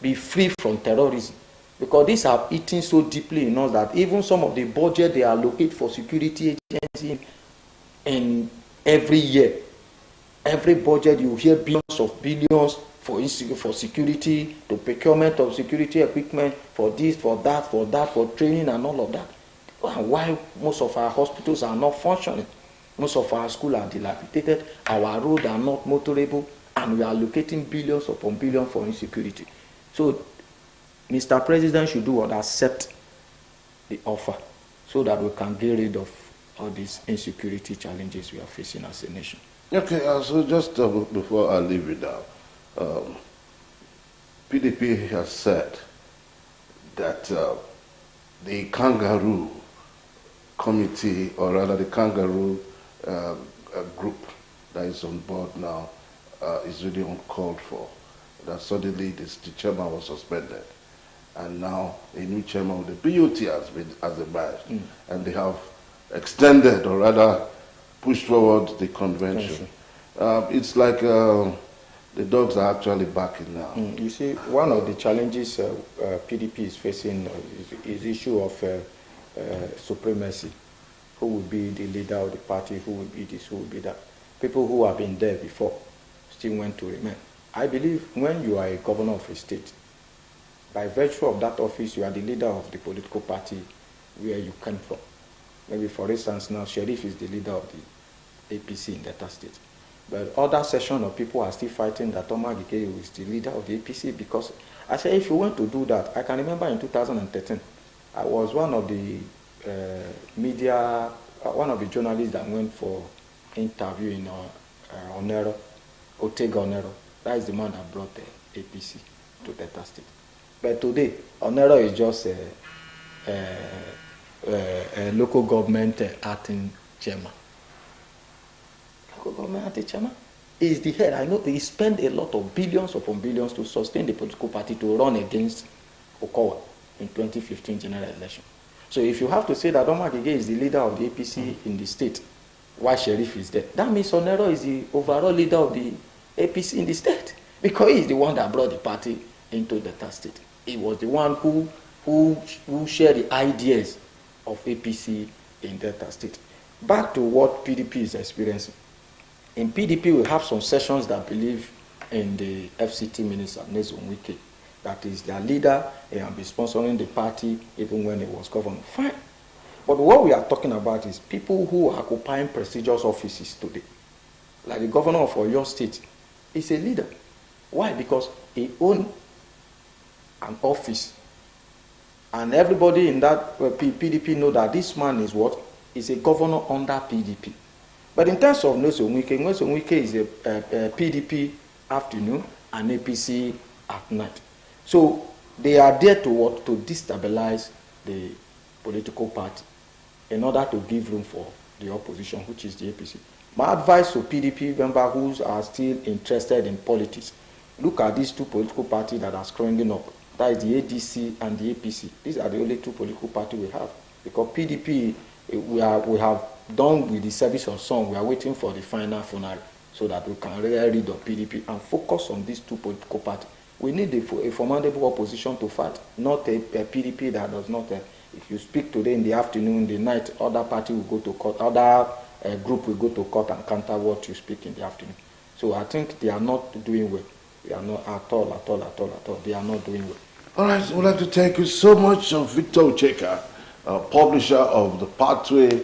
be free from terrorism. Because these are eating so deeply in us that even some of the budget they allocate for security agencies in every year, every budget you hear billions of billions for security, to procurement of security equipment, for this, for that, for training and all of that. Why most of our hospitals are not functioning? Most of our schools are dilapidated, our roads are not motorable, and we are allocating billions upon billions for insecurity. So Mr. President should do what? Accept the offer so that we can get rid of all these insecurity challenges we are facing as a nation. Okay, so just before I leave it now, PDP has said that the kangaroo committee, or rather the kangaroo group that is on board now is really uncalled for. That suddenly the chairman was suspended. And now a new chairman of the BUT has emerged, and they have extended, or rather pushed forward, the convention. It's like the dogs are actually backing now. You see, one of the challenges PDP is facing is the issue of supremacy. Who will be the leader of the party, who will be this, who will be that. People who have been there before still want to remain. I believe when you are a governor of a state, by virtue of that office, you are the leader of the political party where you came from. Maybe, for instance, now Sheriff is the leader of the APC in Delta State. But other section of people are still fighting that Omar Gige is the leader of the APC, because I said, if you want to do that, I can remember in 2013, I was one of the one of the journalists that went for interview in Onero, Otega Onero. That is the man that brought the APC to Delta State. But today, Onero is just a local government acting chairman. Local government acting chairman is the head. I know he spent a lot of billions upon billions to sustain the political party to run against Okowa in 2015 general election. So if you have to say that Omar Gige is the leader of the APC in the state, why Sheriff is there, that means Onero is the overall leader of the APC in the state, because he is the one that brought the party into Delta State. He was the one who shared the ideas of APC in Delta State. Back to what PDP is experiencing. In PDP, we have some sessions that believe in the FCT minister, Nyesom Wike, that is their leader, and be sponsoring the party even when he was governor. Fine. But what we are talking about is people who are occupying prestigious offices today. Like the governor of Oyo State is a leader. Why? Because he owned an office. And everybody in that PDP know that this man is what? Is a governor under PDP. But in terms of Nyesom Wike is a PDP afternoon and APC at night. So they are there to what? To destabilize the political party in order to give room for the opposition, which is the APC. My advice to PDP members who are still interested in politics, look at these two political parties that are springing up. That is the ADC and the APC. These are the only two political parties we have. Because PDP, we have done with the service of song. We are waiting for the final funeral so that we can really rid of PDP and focus on these two political parties. We need a formidable opposition to fight, not a PDP that does not. If you speak today in the afternoon, in the night, other party will go to court, other group will go to court and counter what you speak in the afternoon. So I think they are not doing well. They are not at all. They are not doing well. All right, so we'd like to thank you so much, Victor Ucheka, publisher of the Pathway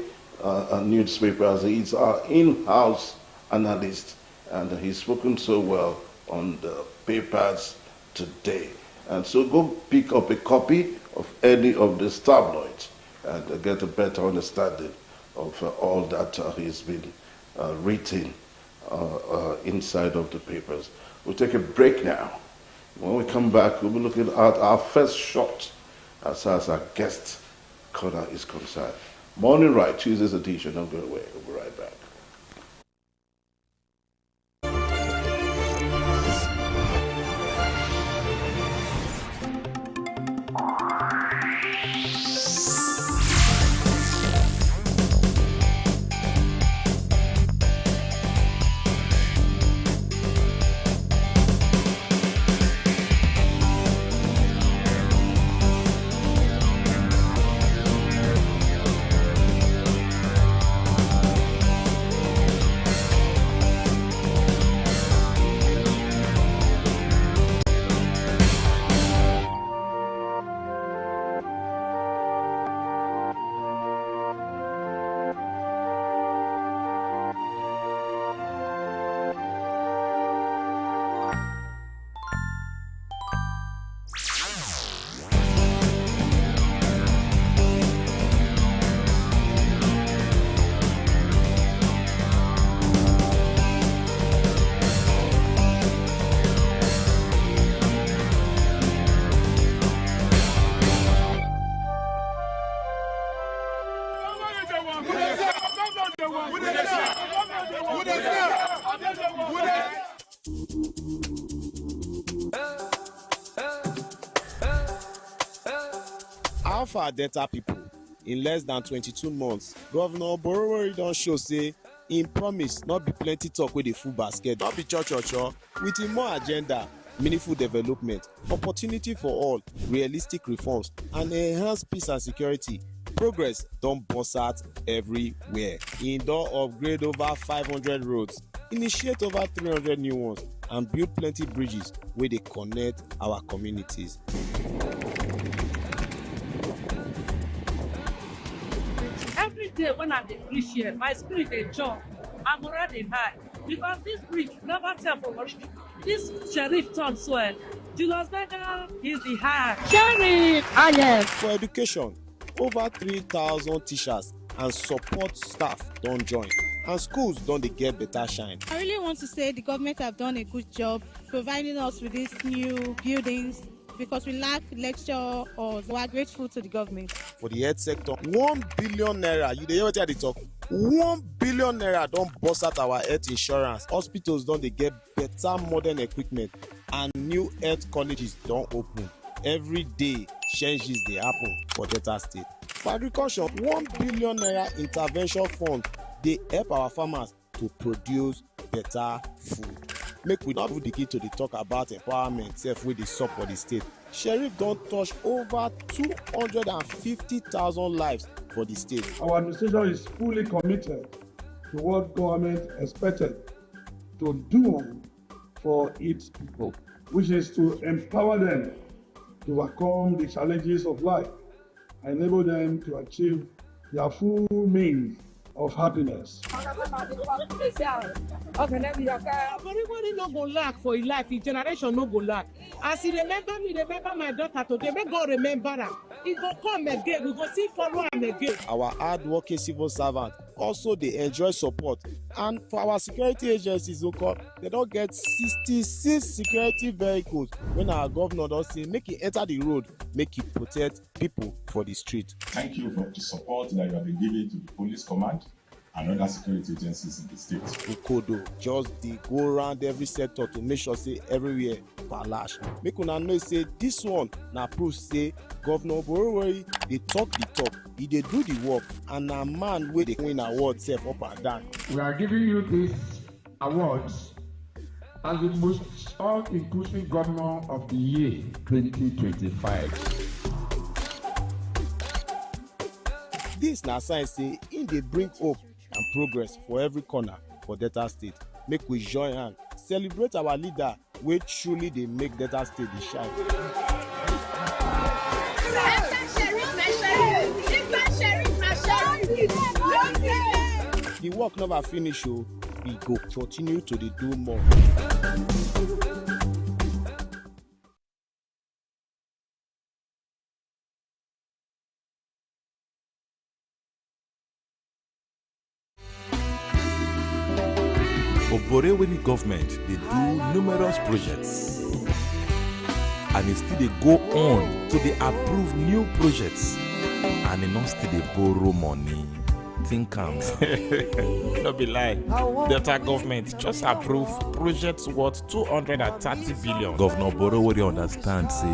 newspaper. He's our in-house analyst, and he's spoken so well on the papers today. And so go pick up a copy of any of these tabloids and get a better understanding of all that he's been written inside of the papers. We'll take a break now. When we come back, we'll be looking at our first shot as far as our guest corner is concerned. Morning Right, Tuesday's edition. Don't go away. We'll be right back. Alpha Delta people, in less than 22 months, Governor Borowori don show say im promise not be plenty talk with the full basket, not be cho with a more agenda, meaningful development, opportunity for all, realistic reforms, and enhanced peace and security. Progress don burst out everywhere. Im don upgrade over 500 roads, initiate over 300 new ones, and build plenty bridges wey dey connect our communities. Every day when I dey reach here, my spirit dey jump, my moral dey high, because this bridge never tell for worship. This sheriff turn swell. Julius Berger is the high. Sheriff, yes. For education, over 3,000 teachers and support staff don join, and schools don dey get better shine. I really want to say the government have done a good job providing us with these new buildings, because we lack lecture or we are grateful to the government. For the health sector, 1 billion naira, you dey hear wetin I dey talk? 1 billion naira don burst out our health insurance. Hospitals don dey get better modern equipment, and new health colleges don open. Every day, changes dey happen for Delta State. For agriculture, 1 billion naira intervention fund dey help our farmers to produce better food. Make we not put the key to the talk about empowerment sef wey dey sup for the state. Sheriff don touch over 250,000 lives for the state. Our administration is fully committed to what government expected to do for its people, which is to empower them to overcome the challenges of life and enable them to achieve their full means of happiness. Everybody no go lack for his life, his generation no go lack. As he remember me, remember my daughter today, make God remember her. He go come again, we go see follow him again. Our hard-working civil servant also they enjoy support, and for our security agencies, they don't get 66 security vehicles. When our governor does say make it enter the road, make it protect people for the street. Thank you for the support that you have been giving to the police command and other security agencies in the state. Ukodo just dey go around every sector to make sure say everywhere palash. Make una know say this one na proof say Governor Borowori dey talk the talk, he dey do the work, and na man wey dey win award sef up and down. We are giving you these awards as the most all-inclusive governor of the year 2025. This na sign say im dey bring hope and progress for every corner for Delta State. Make we join hand celebrate our leader wey truly dey make Delta State dey shine. The work never finish o, we go continue to dey do more. Oborewori government dey do numerous projects and e still dey go on to dey approve new projects and e no still dey borrow money. Think am. No be lie. Delta government just approve projects worth 230 billion. Governor Borowori understand say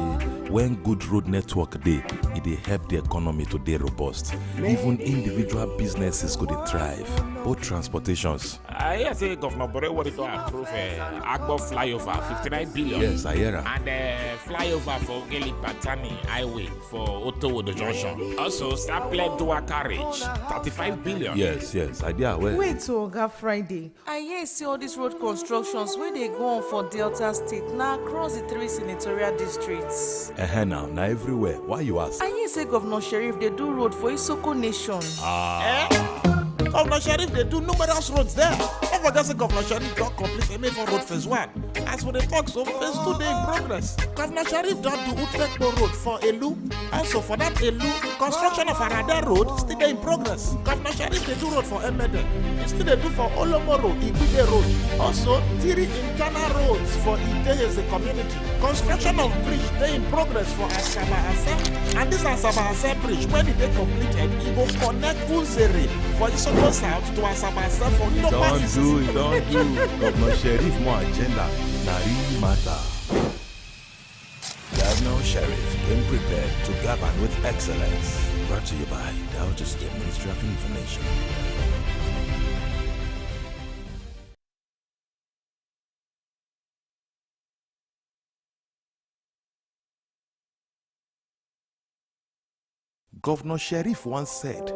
when good road network dey, e dey help the economy to dey robust. Even individual businesses go dey thrive, both transportations. I hear say Governor Borowori don approve Agbo flyover 59 billion. Yes, I hear am. And flyover for Ogeli Patani Highway for Otowodo Junction. Also, Sapele dual carriage 35 billion. Yes, I dey aware. Wait till Oga Friday. I hear say all these road constructions wey dey go on for Delta State na across the 3 senatorial districts. Now everywhere. Why you ask? I hear say Governor Sheriff dey do road for Isoko Nation. Governor Sheriff dey do numerous roads there. Don't forget say Governor Sheriff don complete Emefon Road Phase 1. As for the talk, so Phase 2 dey in progress. Governor Sheriff don do Utekpo Road for Elu. Also for that Elu, construction of Arade Road still dey in progress. Governor Sheriff dey do road for Emede. He still dey do for Olomoro, Igbide Road. Also, 3 internal roads for Ideheze community. Construction of bridge dey in progress for Asaba Ase. And this Asaba Ase bridge, when it dey completed, it go connect Uzere for Isoko South to Asaba Ase for Lopa East. Don't do. Governor Sheriff more agenda. Na really matter. Governor Sheriff came prepared to govern with excellence. Brought to you by Delta State Ministry of Information. Governor Sheriff once said,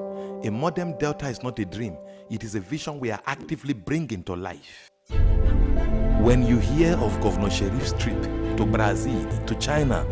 a modern Delta is not a dream, it is a vision we are actively bringing to life. When you hear of Governor Sheriff's trip to Brazil, to China,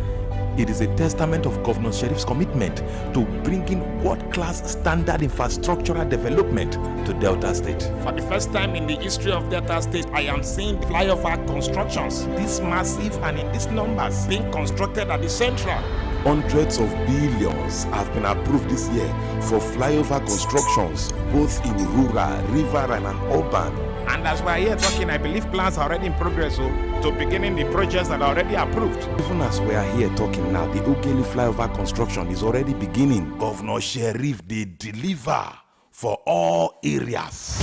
it is a testament of Governor Sheriff's commitment to bringing world-class standard infrastructural development to Delta State. For the first time in the history of Delta State, I am seeing flyover constructions this massive and in these numbers being constructed at the central. Hundreds of billions have been approved this year for flyover constructions, both in rural, riverine, and urban. And as we are here talking, I believe plans are already in progress to beginning the projects that are already approved. Even as we are here talking now, the Ogeli flyover construction is already beginning. Governor Sheriff, they deliver for all areas.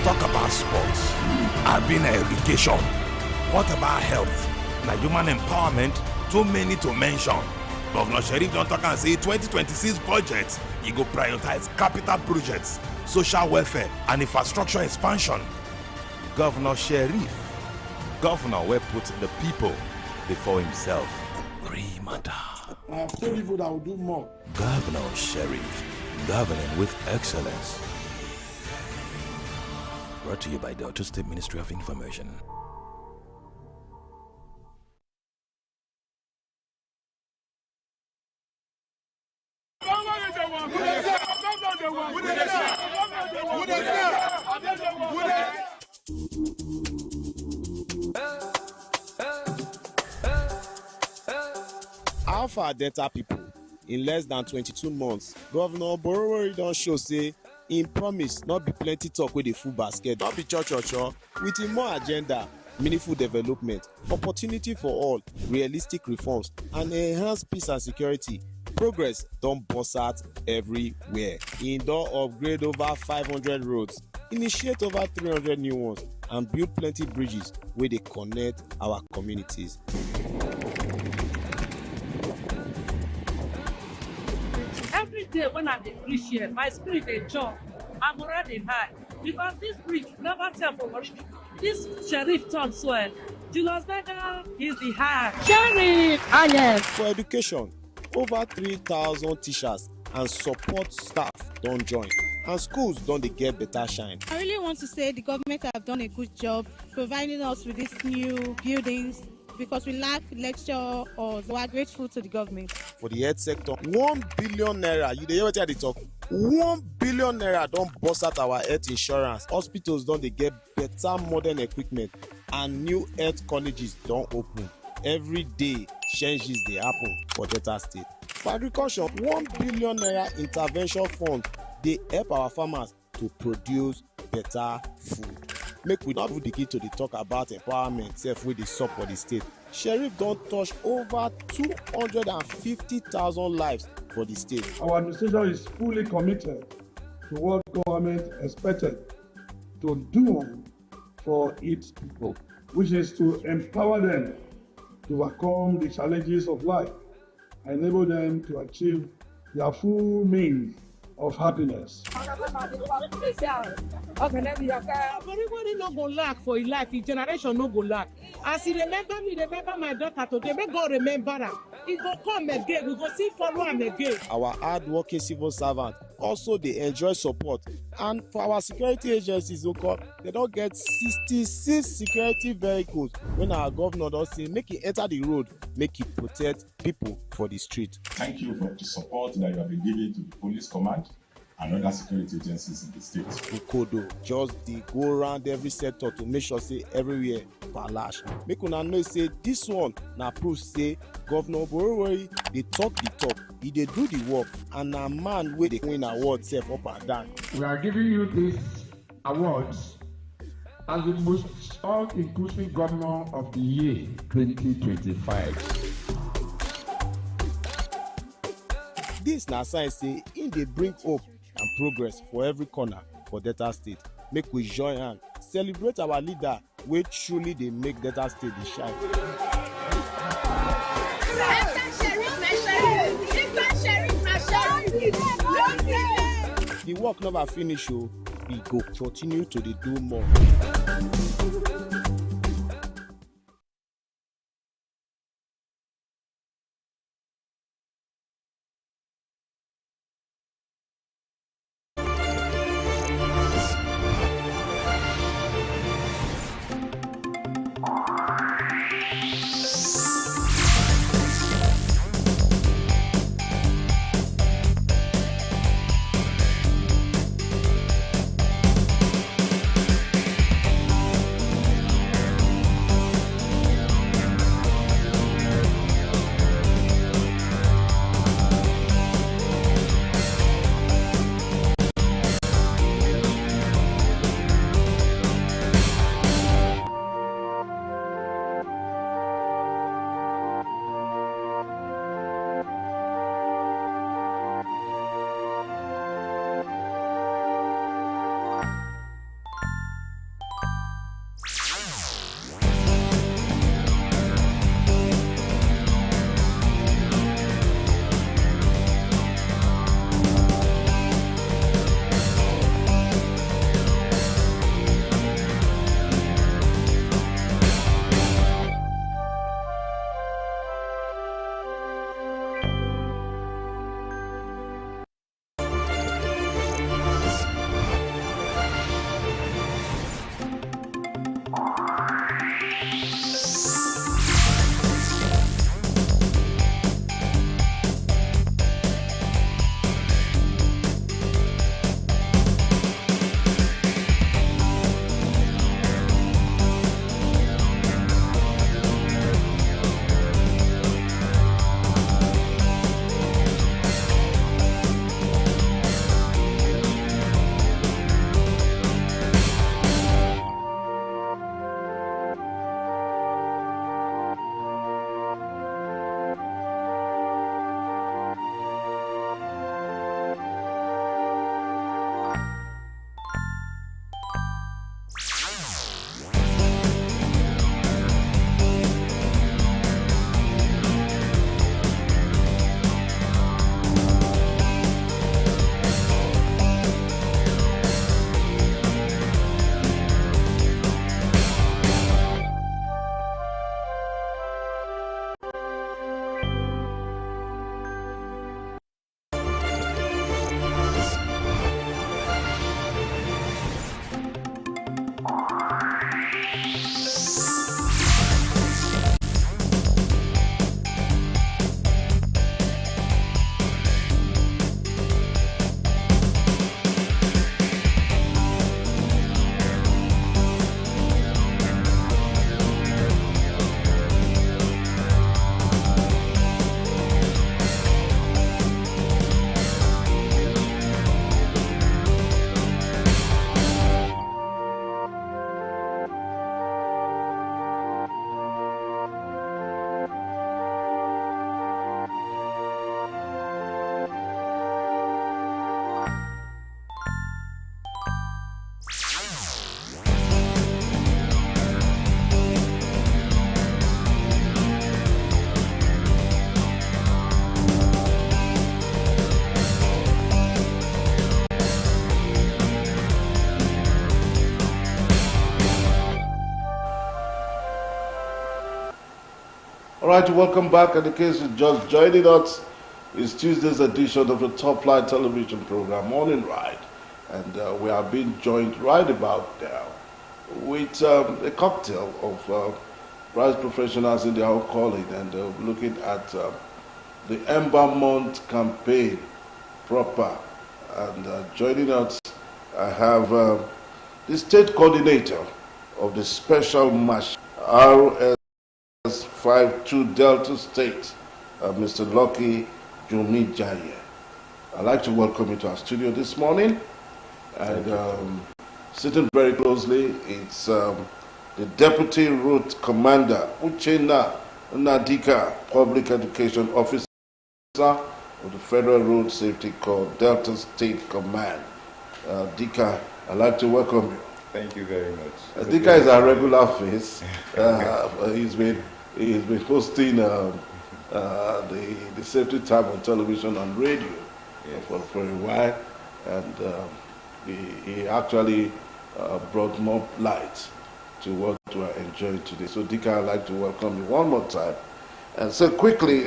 Talk about sports, urban education. What about health? Now human empowerment, too many to mention. Governor Sheriff don't talk and say 2026 budget, he go prioritize capital projects, social welfare, and infrastructure expansion. Governor Sheriff, governor will put the people before himself. Remata. I have told people that will do more. Governor Sheriff, governing with excellence. Brought to you by Delta State Ministry of Information. How far Delta people? In less than 22 months, Governor Borowori don show say im promise not be plenty talk wey dey full basket, not be cho with im more agenda, meaningful development, opportunity for all, realistic reforms, and enhanced peace and security. Progress don burst out everywhere. Im don upgrade over 500 roads, initiate over 300 new ones, and build plenty bridges wey dey connect our communities. Every day when I dey reach here, my spirit dey jump, I'm already high because this bridge never tell for what this sheriff turn swell. Julius Berger is the high. Sheriff, yes. For education, over 3,000 teachers and support staff don join, and schools don dey get better shine. I really want to say the government have done a good job providing us with these new buildings because we lack lecture or we are grateful to the government. For the health sector, 1 billion naira, you dey hear wetin I dey talk? 1 billion naira don burst out our health insurance. Hospitals don dey get better modern equipment and new health colleges don open. Every day, changes dey happen for Delta State. For agriculture, 1 billion naira intervention fund dey help our farmers to produce better food. Make we not begin to dey talk about empowerment sef wey dey sup for the state. Sheriff don touch over 250,000 lives for the state. Our administration is fully committed to what government expected to do for its people, which is to empower them to overcome the challenges of life and enable them to achieve their full means of happiness. Everybody no go lack for his life, his generation no go lack. As he remember my daughter today, may God remember her. He go come again, we go see follow him again. Our hard-working civil servants also dey enjoy support, and for our security agencies, they don get 66 security vehicles when our governor don say make he enter the road, make he protect people for the street. Thank you for the support that you have been giving to the police command and other security agencies in the state. Ukodo just dey go around every sector to make sure say everywhere palash. Make una know say this one na proof say Governor Borowori dey talk the talk, he dey do the work, and na man wey dey win award sef up and down. We are giving you these awards as the most all-inclusive governor of the year 2025. This na sign say im dey bring hope and progress for every corner for Delta State. Make we join hand celebrate our leader wey truly dey make Delta State dey shine. The work never finish o, we go continue to dey do more. All right, welcome back. And in case you're just joining us, it's Tuesday's edition of the Top Line television program, Morning Ride. And we are being joined right about now with a cocktail of rice professionals in their own calling, and looking at the Ember Month campaign proper. And joining us, I have the state coordinator of the Special March RS52 Delta State, Mr. Lucky Jomijaye. I'd like to welcome you to our studio this morning. And sitting very closely, it's the Deputy Route Commander, Uchenna Nadika, Public Education Officer of the Federal Road Safety Corps, Delta State Command. Dika, I'd like to welcome you. Thank you very much. Dika is our regular face. He's been hosting the safety time on television and radio for a while, and he actually brought more light to what we are enjoying today. So Dika, I'd like to welcome you one more time. And so quickly,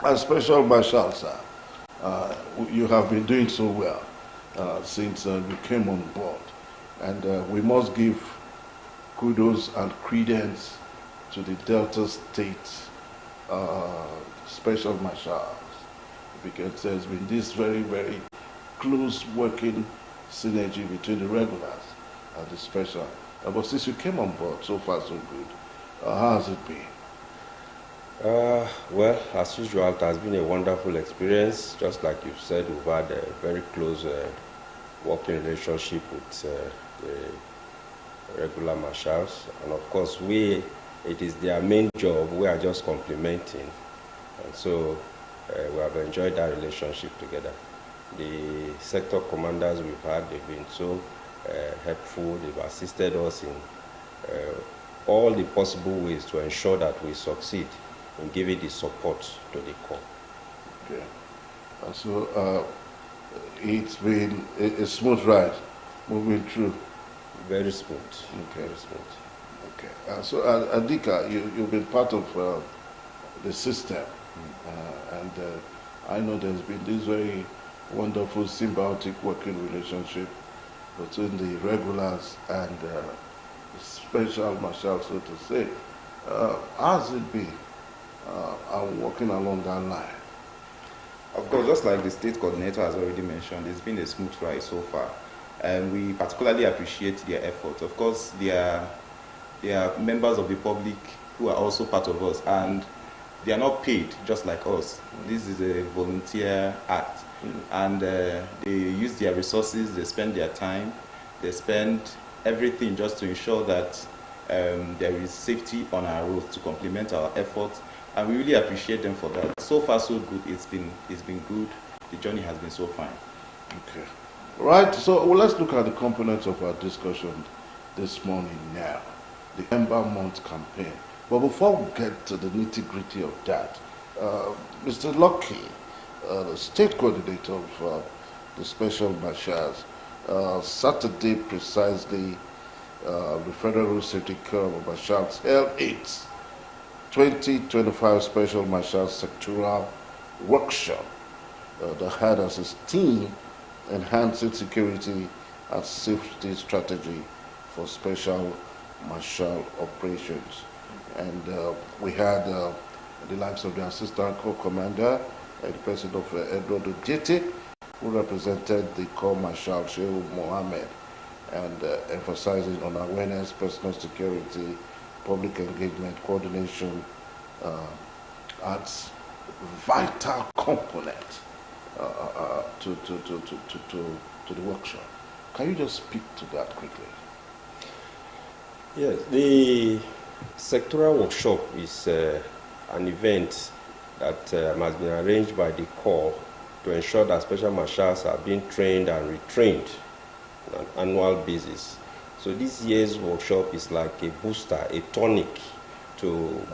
as Special Marshal, sir, you have been doing so well since you came on board. And we must give kudos and credence to the Delta State Special Marshals, because there's been this very, very close working synergy between the regulars and the special. But since you came on board, so far so good. How has it been? Well, as usual, it has been a wonderful experience. Just like you've said, we've had a very close working relationship with the regular marshals. And of course, it is their main job. We are just complementing. And so we have enjoyed that relationship together. The sector commanders we've had, they've been so helpful. They've assisted us in all the possible ways to ensure that we succeed in giving the support to the Corps. Okay. So it's been a smooth ride moving through. Very smooth. Okay. Very smooth. Okay. So Adika, you've been part of the system, and I know there's been this very wonderful symbiotic working relationship between the regulars and the special marshals, so to say. How's it been working along that line? Of course, just like the state coordinator has already mentioned, it's been a smooth ride so far. And we particularly appreciate their efforts. Of course, they are members of the public who are also part of us, and they are not paid just like us. This is a volunteer act. And they use their resources, they spend their time, they spend everything just to ensure that there is safety on our roads to complement our efforts, and we really appreciate them for that. So far so good. It's been good. The journey has been so fine. Okay. Right, so let's look at the components of our discussion this morning now, the Ember Month campaign. But before we get to the nitty-gritty of that, Mr. Lucky, the state coordinator of the Special Marshals, Saturday precisely, the Federal Road Safety Corps of Marshals held its 2025 Special Marshals Sectoral Workshop that had as its theme enhancing security and safety strategy for special marshal operations. And we had the likes of the Assistant Corps Commander, the President of Edward Ojete, who represented the Corps Marshal Shehu Mohammed, and emphasizing on awareness, personal security, public engagement, coordination as vital component to the workshop. Can you just speak to that quickly? Yes, the sectoral workshop is an event that has been arranged by the Corps to ensure that special marshals are being trained and retrained on an annual basis. So this year's workshop is like a booster, a tonic to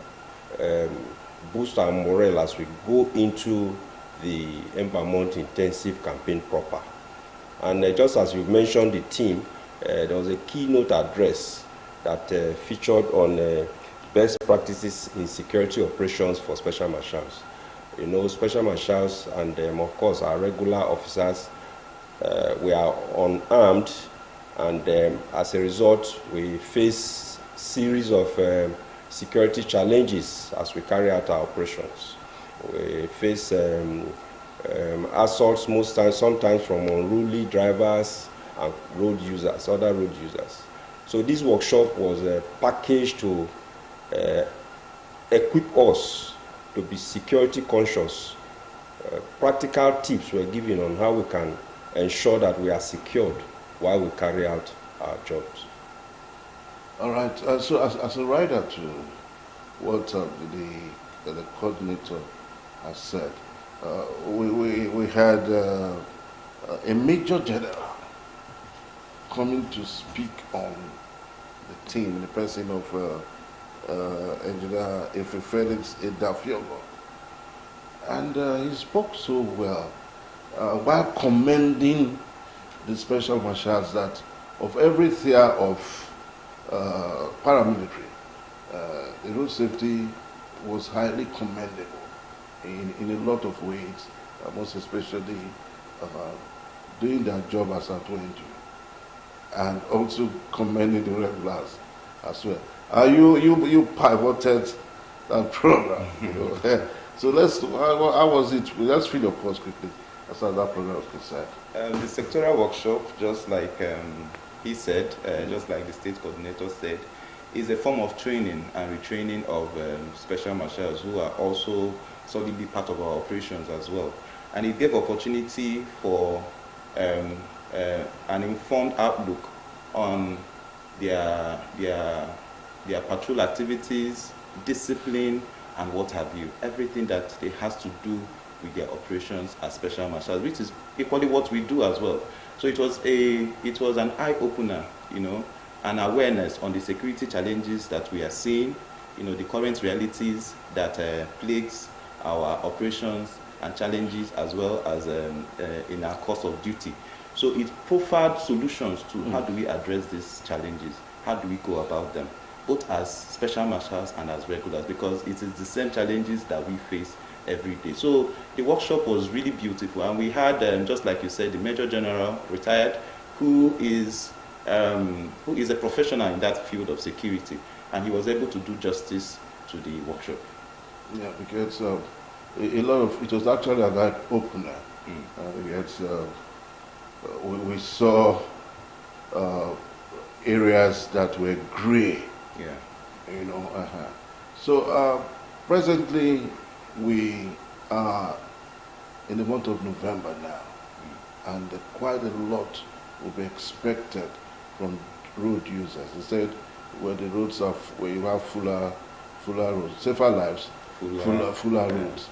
boost our morale as we go into the Ember Month intensive campaign proper. And just as you mentioned the theme, there was a keynote address that featured on best practices in security operations for special marshals. You know, special marshals and of course our regular officers, we are unarmed, and as a result we face series of security challenges as we carry out our operations. We face assaults most times, sometimes from unruly drivers and road users, other road users. So this workshop was packaged to equip us to be security conscious. Practical tips were given on how we can ensure that we are secured while we carry out our jobs. All right. So as a rider to what the coordinator has said, we had a major general coming to speak on the team in the person of Engineer Efe Felix Edafiogo. And he spoke so well while commending the special marshals that of every tier of paramilitary, the road safety was highly commendable in a lot of ways, most especially doing their job as I told you, and also commending the regulars as well. You pivoted that program. You know? So how was it? Let's fill your pause quickly as far as that program was concerned. The sectorial workshop, just like he said, just like the state coordinator said, is a form of training and retraining of special marshals who are also solidly part of our operations as well. And it gave opportunity for an informed outlook on their patrol activities, discipline, and what have you. Everything that it has to do with their operations as special marshals, which is equally what we do as well. So it was an eye-opener, you know, an awareness on the security challenges that we are seeing, you know, the current realities that plagues our operations and challenges, as well as in our course of duty. So it profiled solutions to how do we address these challenges, how do we go about them, both as special marshals and as regulars, because it is the same challenges that we face every day. So the workshop was really beautiful, and we had, just like you said, the Major General, retired, who is a professional in that field of security, and he was able to do justice to the workshop. Yeah, because it was actually an eye-opener. We saw areas that were gray. Yeah. You know. So presently we are in the month of November now, and quite a lot will be expected from road users. They said where the roads are, where you have fuller roads, safer lives, fuller roads.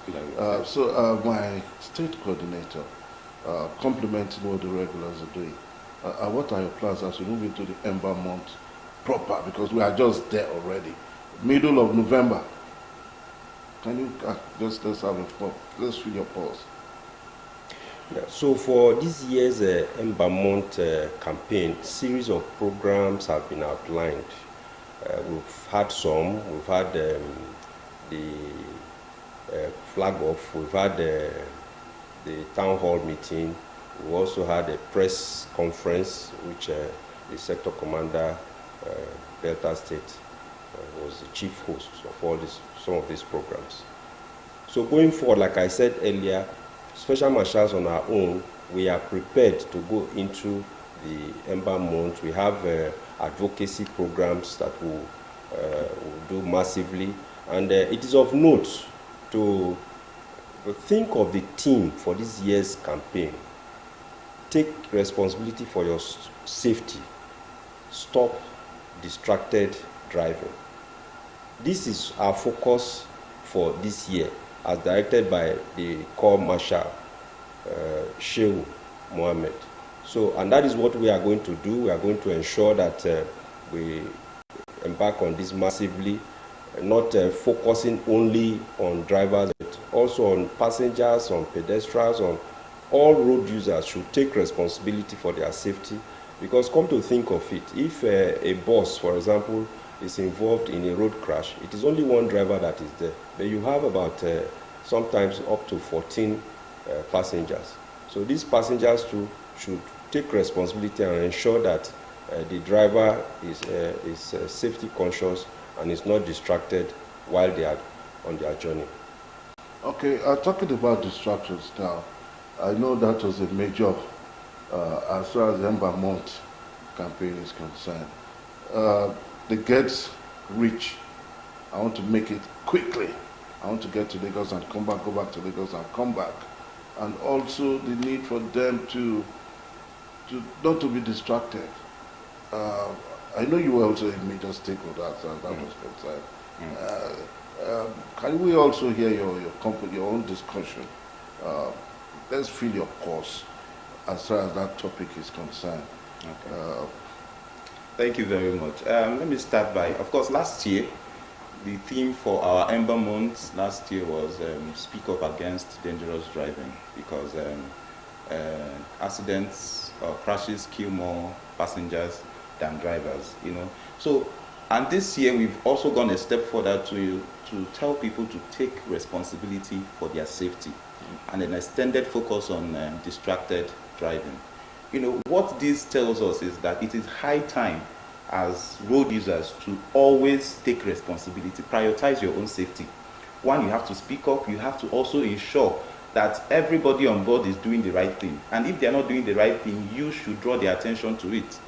So my state coordinator, complimenting what the regulars are doing. What are your plans as we move into the Ember month proper? Because we are just there already, middle of November. Can you let's have a pause. Let's feel your pause. Yeah, so for this year's Ember Month campaign, series of programs have been outlined. We've had some. We've had the flag off. We've had the town hall meeting. We also had a press conference, which the sector commander, Delta State, was the chief host of some of these programs. So going forward, like I said earlier, special marshals on our own, we are prepared to go into the Ember Month. We have advocacy programs that we'll do massively, and it is of note to think of the theme for this year's campaign. Take responsibility for your safety. Stop distracted driving. This is our focus for this year, as directed by the Corps Marshal Shehu Mohammed. So, and that is what we are going to do. We are going to ensure that we embark on this massively, not focusing only on drivers, but also on passengers, on pedestrians, on all road users should take responsibility for their safety. Because come to think of it, if a bus, for example, is involved in a road crash, it is only one driver that is there. But you have about sometimes up to 14 passengers. So these passengers too should take responsibility and ensure that the driver is safety conscious and is not distracted while they are on their journey. Okay, talking about distractions now, I know that was a major, as far as the Ember Month campaign is concerned. The Gets Rich, I want to make it quickly. I want to get to Lagos and come back, go back to Lagos and come back. And also the need for them to not to be distracted. I know you were also a major stakeholder as that was concerned. Can we also hear your company, your own discussion? Let's feel your pulse as far as that topic is concerned. Okay. Thank you very much. Let me start by, of course, last year, the theme for our Ember Month last year was Speak Up Against Dangerous Driving, because accidents or crashes kill more passengers than drivers, you know. So, and this year we've also gone a step further to tell people to take responsibility for their safety and an extended focus on distracted driving. You know, what this tells us is that it is high time as road users to always take responsibility, prioritize your own safety. One, you have to speak up. You have to also ensure that everybody on board is doing the right thing. And if they are not doing the right thing, you should draw their attention to it,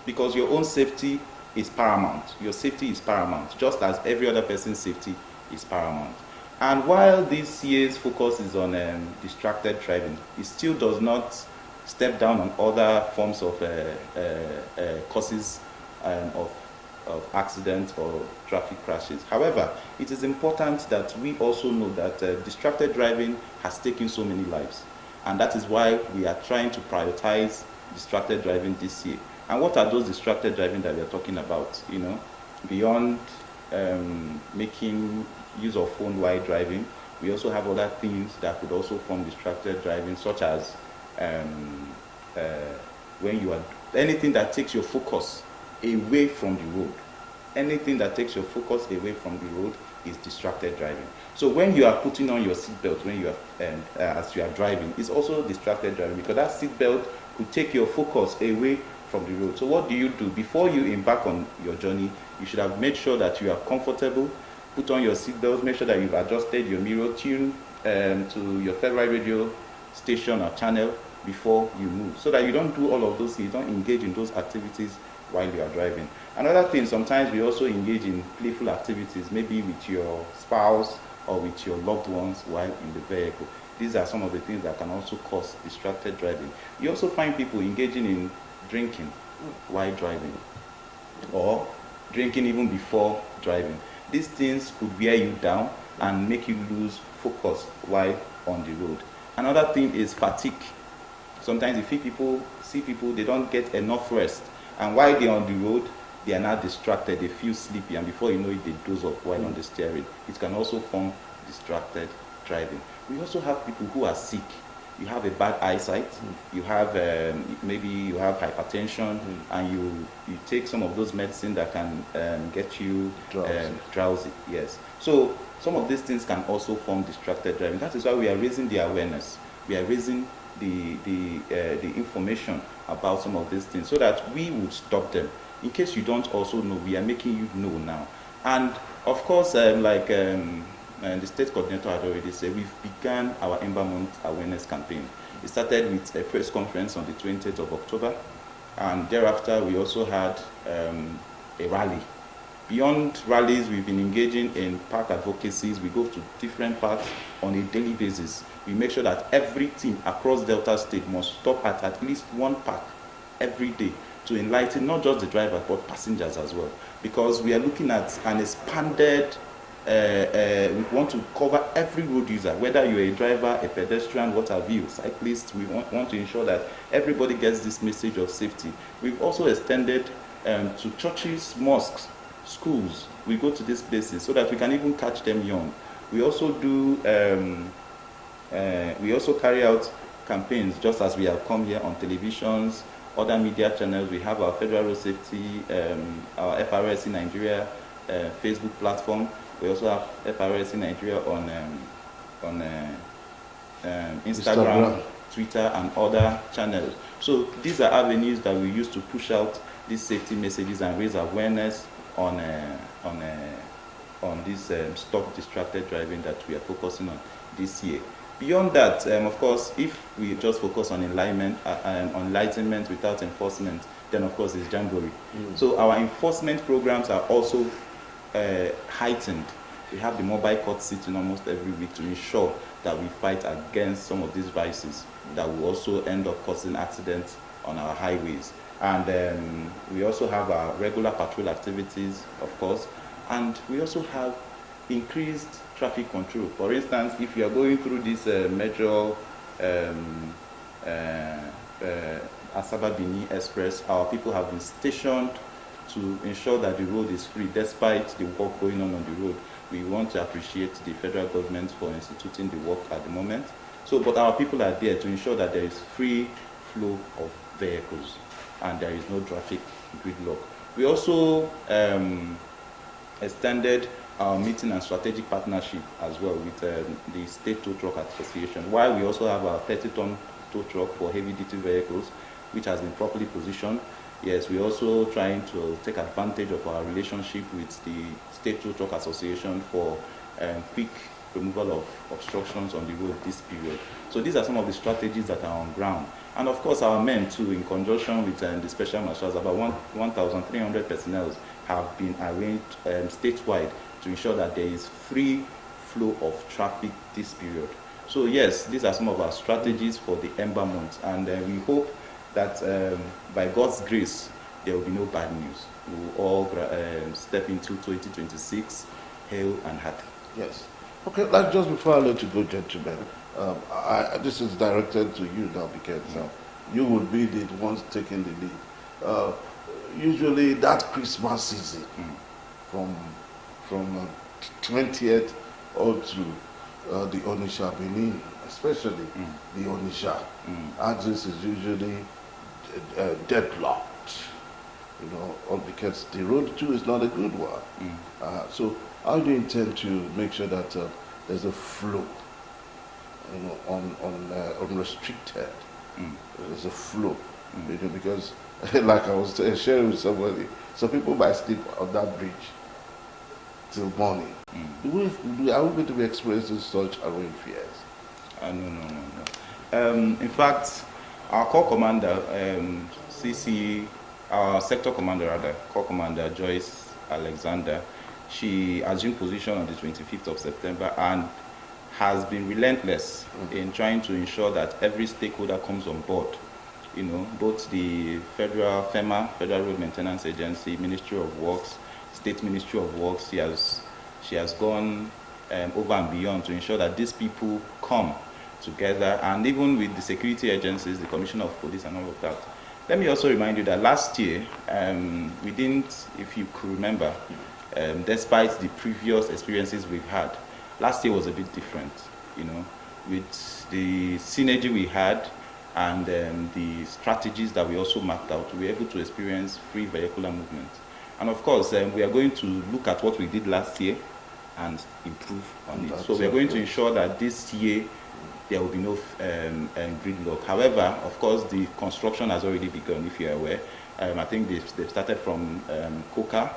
because your own safety is paramount. Your safety is paramount, just as every other person's safety is paramount. And while this year's focus is on distracted driving, it still does not step down on other forms of causes of accidents or traffic crashes. However, it is important that we also know that distracted driving has taken so many lives, and that is why we are trying to prioritize distracted driving this year. And what are those distracted driving that we are talking about? You know, beyond making use of phone while driving, we also have other things that could also form distracted driving, such as when you are anything that takes your focus away from the road. Anything that takes your focus away from the road is distracted driving. So when you are putting on your seatbelt when you are as you are driving, it's also distracted driving, because that seatbelt could take your focus away from the road. So what do you do before you embark on your journey? You should have made sure that you are comfortable, put on your seatbelt, make sure that you've adjusted your mirror, tune to your favorite radio station or channel before you move, so that you don't do all of those things, you don't engage in those activities while you are driving. Another thing, sometimes we also engage in playful activities, maybe with your spouse or with your loved ones while in the vehicle. These are some of the things that can also cause distracted driving. You also find people engaging in drinking while driving, or drinking even before driving. These things could wear you down and make you lose focus while on the road. Another thing is fatigue. Sometimes you see people, they don't get enough rest, and while they're on the road, they are now distracted, they feel sleepy, and before you know it, they doze off while on the steering. It can also form distracted driving. We also have people who are sick. You have a bad eyesight, you have maybe you have hypertension, and you take some of those medicine that can get you drowsy. Yes. So some of these things can also form distracted driving. That is why we are raising the awareness. We are raising the information about some of these things, so that we would stop them. In case you don't also know, we are making you know now. And of course, the state coordinator had already said, we've begun our Ember Month awareness campaign. It started with a press conference on the 20th of October, and thereafter we also had a rally. Beyond rallies, we've been engaging in park advocacies. We go to different parks on a daily basis. We make sure that every team across Delta State must stop at least one park every day to enlighten not just the drivers but passengers as well, because we are looking at an expanded we want to cover every road user, whether you're a driver, a pedestrian, what have you, cyclists. We want to ensure that everybody gets this message of safety. We've also extended to churches, mosques, schools. We go to these places so that we can even catch them young. We also do we also carry out campaigns, just as we have come here on televisions, other media channels. We have our Federal Road Safety, our FRSC Nigeria Facebook platform. We also have FRSC Nigeria on Instagram, Twitter, and other channels. So these are avenues that we use to push out these safety messages and raise awareness on this stop distracted driving that we are focusing on this year. Beyond that, of course, if we just focus on enlightenment without enforcement, then of course it's Jamboree. So our enforcement programs are also heightened. We have the mobile court sitting almost every week to ensure that we fight against some of these vices that will also end up causing accidents on our highways. And we also have our regular patrol activities, of course, and we also have increased traffic control. For instance, if you are going through this major Asaba Bini Express, our people have been stationed to ensure that the road is free despite the work going on the road. We want to appreciate the federal government for instituting the work at the moment. So, but our people are there to ensure that there is free flow of vehicles and there is no traffic gridlock. We also extended our meeting and strategic partnership as well with the State Tow Truck Association, while we also have our 30-ton tow truck for heavy-duty vehicles, which has been properly positioned. Yes, we're also trying to take advantage of our relationship with the State Tow Truck Association for quick removal of obstructions on the road this period. So these are some of the strategies that are on ground. And of course our men too, in conjunction with the special marshals, about 1,300 personnel have been arranged statewide to ensure that there is free flow of traffic this period. So yes, these are some of our strategies for the Ember month, and we hope that by God's grace, there will be no bad news. We will all step into 2026 hale and happy. Yes. Okay, just before I let you go, gentlemen, this is directed to you now because you will be the ones taking the lead. Usually that Christmas season, from 20th up to the Onitsha Benin, especially the Onitsha, axis is usually deadlocked, you know, because the road too is not a good one. So how do you intend to make sure that there's a flow, you know, unrestricted? There's a flow, you know, because like I was sharing with somebody, some people might sleep on that bridge till morning. Are we going to be experiencing such arraying fears? No. In fact, our corps commander, our sector commander rather, Corps Commander Joyce Alexander, she assumed position on the 25th of September and has been relentless in trying to ensure that every stakeholder comes on board. You know, both the Federal FEMA, Federal Road Maintenance Agency, Ministry of Works, State Ministry of Works. She has gone over and beyond to ensure that these people come together, and even with the security agencies, the Commissioner of Police and all of that. Let me also remind you that last year, we didn't, if you could remember, despite the previous experiences we've had, last year was a bit different, you know, with the synergy we had and the strategies that we also mapped out, we were able to experience free vehicular movement. And of course, we are going to look at what we did last year and improve on it. So we are going to ensure that this year there will be no gridlock. However, of course, the construction has already begun, if you are aware. I think they've started from Koka,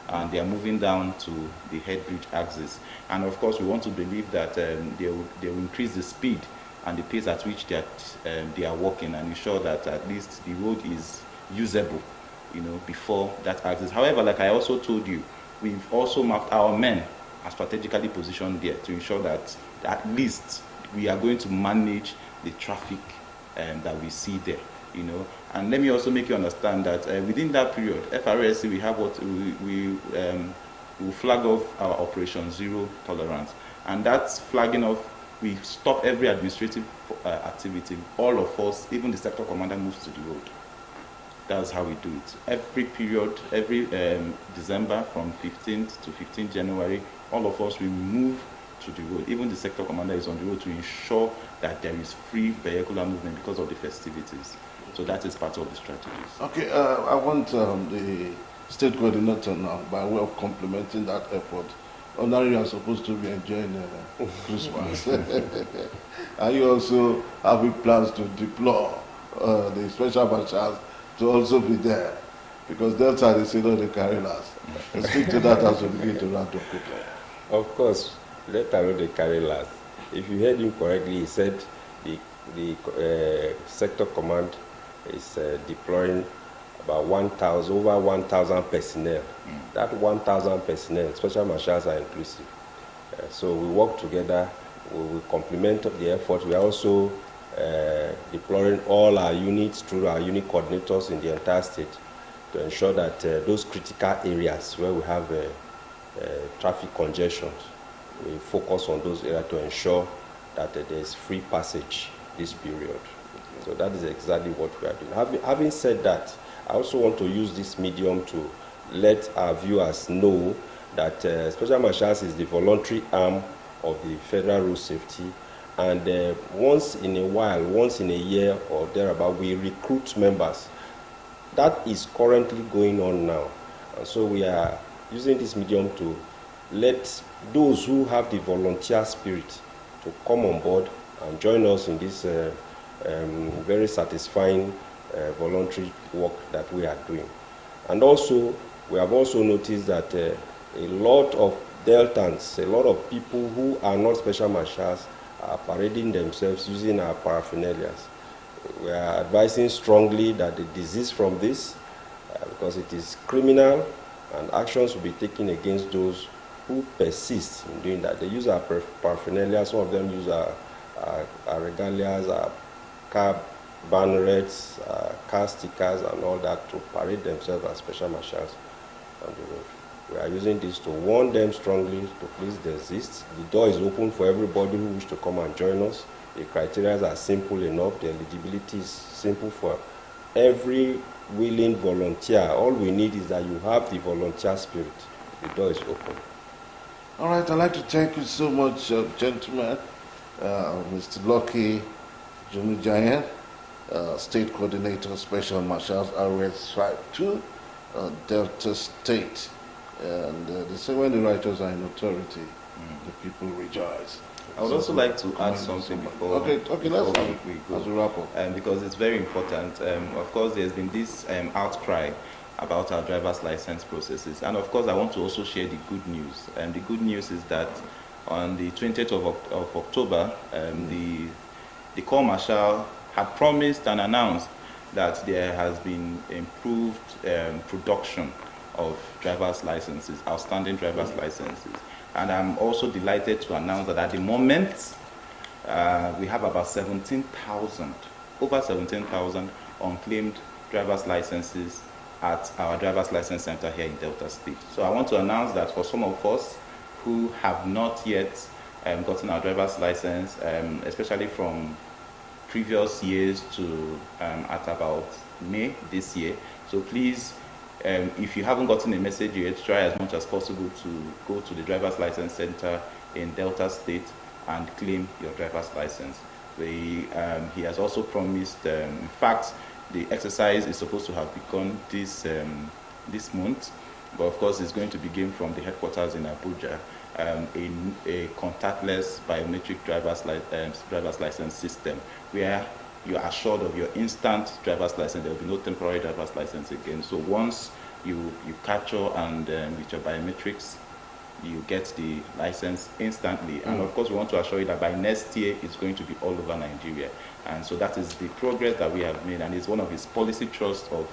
and they are moving down to the head bridge axis. And of course, we want to believe that they will increase the speed and the pace at which they are working and ensure that at least the road is usable, you know, before that axis. However, like I also told you, we've also mapped our men are strategically positioned there to ensure that at least we are going to manage the traffic that we see there, you know. And let me also make you understand that within that period, FRSC, we have what we will flag off our Operation Zero Tolerance. And that's flagging off, we stop every administrative activity. All of us, even the sector commander, moves to the road. That's how we do it. Every period, every December from 15th to 15th January, all of us will move to the road. Even the sector commander is on the road to ensure that there is free vehicular movement because of the festivities. So that is part of the strategies. Okay, I want the state coordinator now, by way of complementing that effort. Ordinarily, you are supposed to be enjoying Christmas. Are you also having plans to deploy the special marshals to also be there? Because Delta is still the carry last. Speak to that as we begin to round up quickly. Of course, Delta know the carry last. If you heard him correctly, he said the sector command is deploying about over 1,000 personnel. That 1,000 personnel, special marshals are inclusive. So we work together, we will complement the effort. We are also deploying all our units through our unit coordinators in the entire state to ensure that those critical areas where we have traffic congestion, we focus on those areas to ensure that there is free passage this period. So that is exactly what we are doing. Having said that, I also want to use this medium to let our viewers know that Special Marshals is the voluntary arm of the Federal Road Safety, and once in a while, once in a year or thereabout, we recruit members. That is currently going on now. And so we are using this medium to let those who have the volunteer spirit to come on board and join us in this very satisfying voluntary work that we are doing. And also, we have also noticed that a lot of Deltans, a lot of people who are not special marshals are parading themselves using our paraphernalias. We are advising strongly that the disease from this, because it is criminal, and actions will be taken against those who persist in doing that. They use our paraphernalia, some of them use our regalias, our car banners, car stickers, and all that to parade themselves as special marshals on the road. We are using this to warn them strongly to please desist. The door is open for everybody who wishes to come and join us. The criteria are simple enough. The eligibility is simple for every willing volunteer. All we need is that you have the volunteer spirit. The door is open. All right, I'd like to thank you so much, gentlemen. Mr. Lucky Jumijayan, State Coordinator, Special Marshals, RS52, Delta State. And they say when the righteous are in authority, the people rejoice. I would also like to add something before let's we go. As we wrap up. Because it's very important. Of course, there's been this outcry about our driver's license processes. And of course, I want to also share the good news. And the good news is that on the 20th of October, the Corps Marshal had promised and announced that there has been improved production of driver's licenses, outstanding driver's licenses. And I'm also delighted to announce that at the moment, we have about 17,000, over 17,000 unclaimed driver's licenses at our driver's license center here in Delta State. So I want to announce that for some of us who have not yet gotten our driver's license, especially from previous years to at about May this year. So please, if you haven't gotten a message yet, try as much as possible to go to the driver's license center in Delta State and claim your driver's license. He has also promised, in fact, the exercise is supposed to have begun this month, but of course it's going to begin from the headquarters in Abuja, a contactless biometric driver's license system where you are assured of your instant driver's license. There will be no temporary driver's license again. So once you capture and with your biometrics, you get the license instantly. And of course, we want to assure you that by next year, it's going to be all over Nigeria. And so that is the progress that we have made, and it's one of his policy thrusts of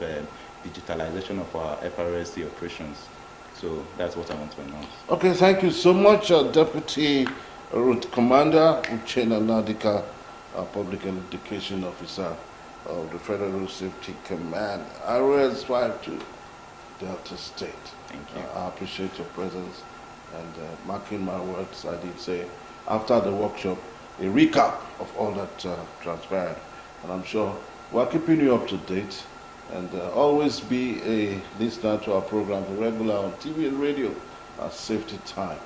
digitalization of our FRSC operations. So that's what I want to announce. Okay, thank you so much, Deputy Route Commander Uchenna Nadika, Public Education Officer of the Federal Road Safety Command, RS52, Delta State. Thank you. I appreciate your presence, and marking my words, I did say, after the workshop, a recap of all that transpired. And I'm sure we're keeping you up to date, and always be a listener to our programs regular on TV and radio at Safety Time.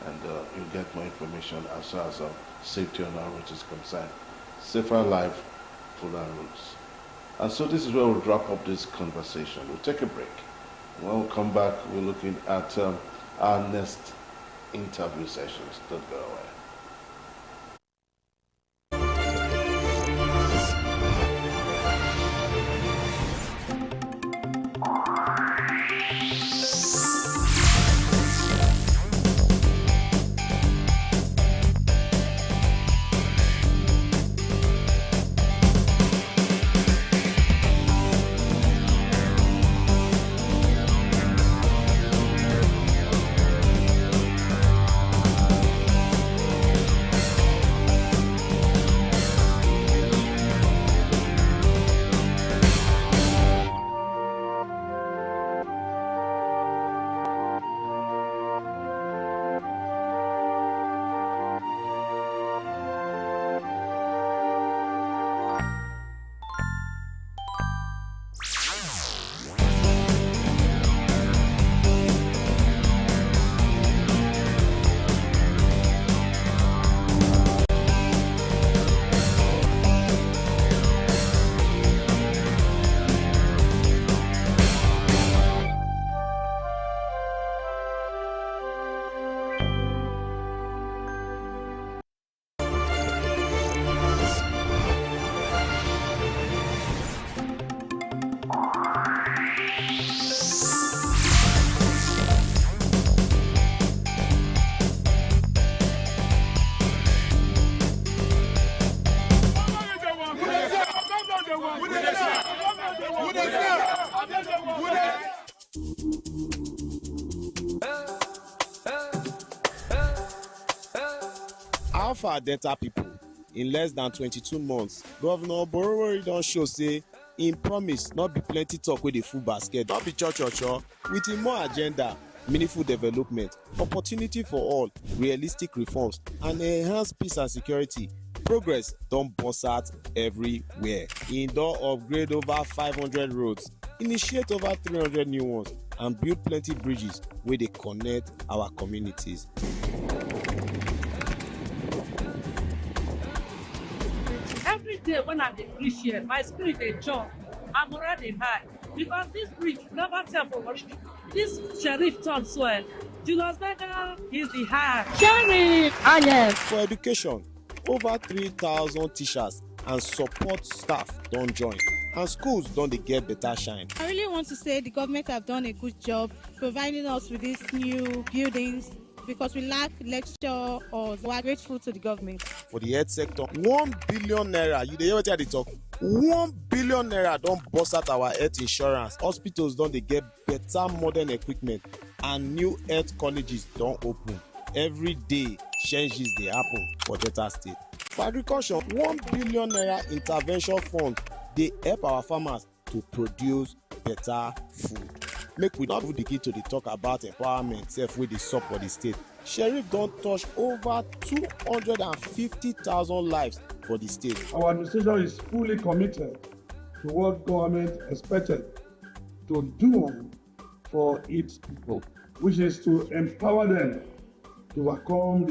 and you'll get more information as far as safety on our roads is concerned. Safer life, fuller roads. And so this is where we'll wrap up this conversation. We'll take a break. When we come back, we're looking at our next interview sessions. Don't go away. Alpha Delta people, in less than 22 months, Governor Borowori don show say im promise not be plenty talk with the full basket, not be cho-cho-cho, with a more agenda, meaningful development, opportunity for all, realistic reforms, and enhanced peace and security. Progress don burst out everywhere. Im don upgrade over 500 roads, initiate over 300 new ones, and build plenty bridges wey dey connect our communities. Every day when I dey reach here, my spirit dey jump, I'm already high because this bridge never tell for worship. This sheriff turn swell. Julius Berger is the high. Sheriff, yes. For education, over 3,000 teachers and support staff don join, and schools don dey get better shine. I really want to say the government have done a good job providing us with these new buildings because we lack lecture or we are grateful to the government. For the health sector, 1 billion naira, you dey hear wetin I dey talk? 1 billion naira don burst out our health insurance. Hospitals don dey get better modern equipment and new health colleges don open. Every day, changes dey happen for Delta State. For agriculture, 1 billion naira intervention fund dey help our farmers to produce better food. Make we not even begin to dey talk about empowerment sef wey dey sup for the state. Sheriff don touch over 250,000 lives for the state. Our administration is fully committed to what government expected to do for its people, which is to empower them to overcome the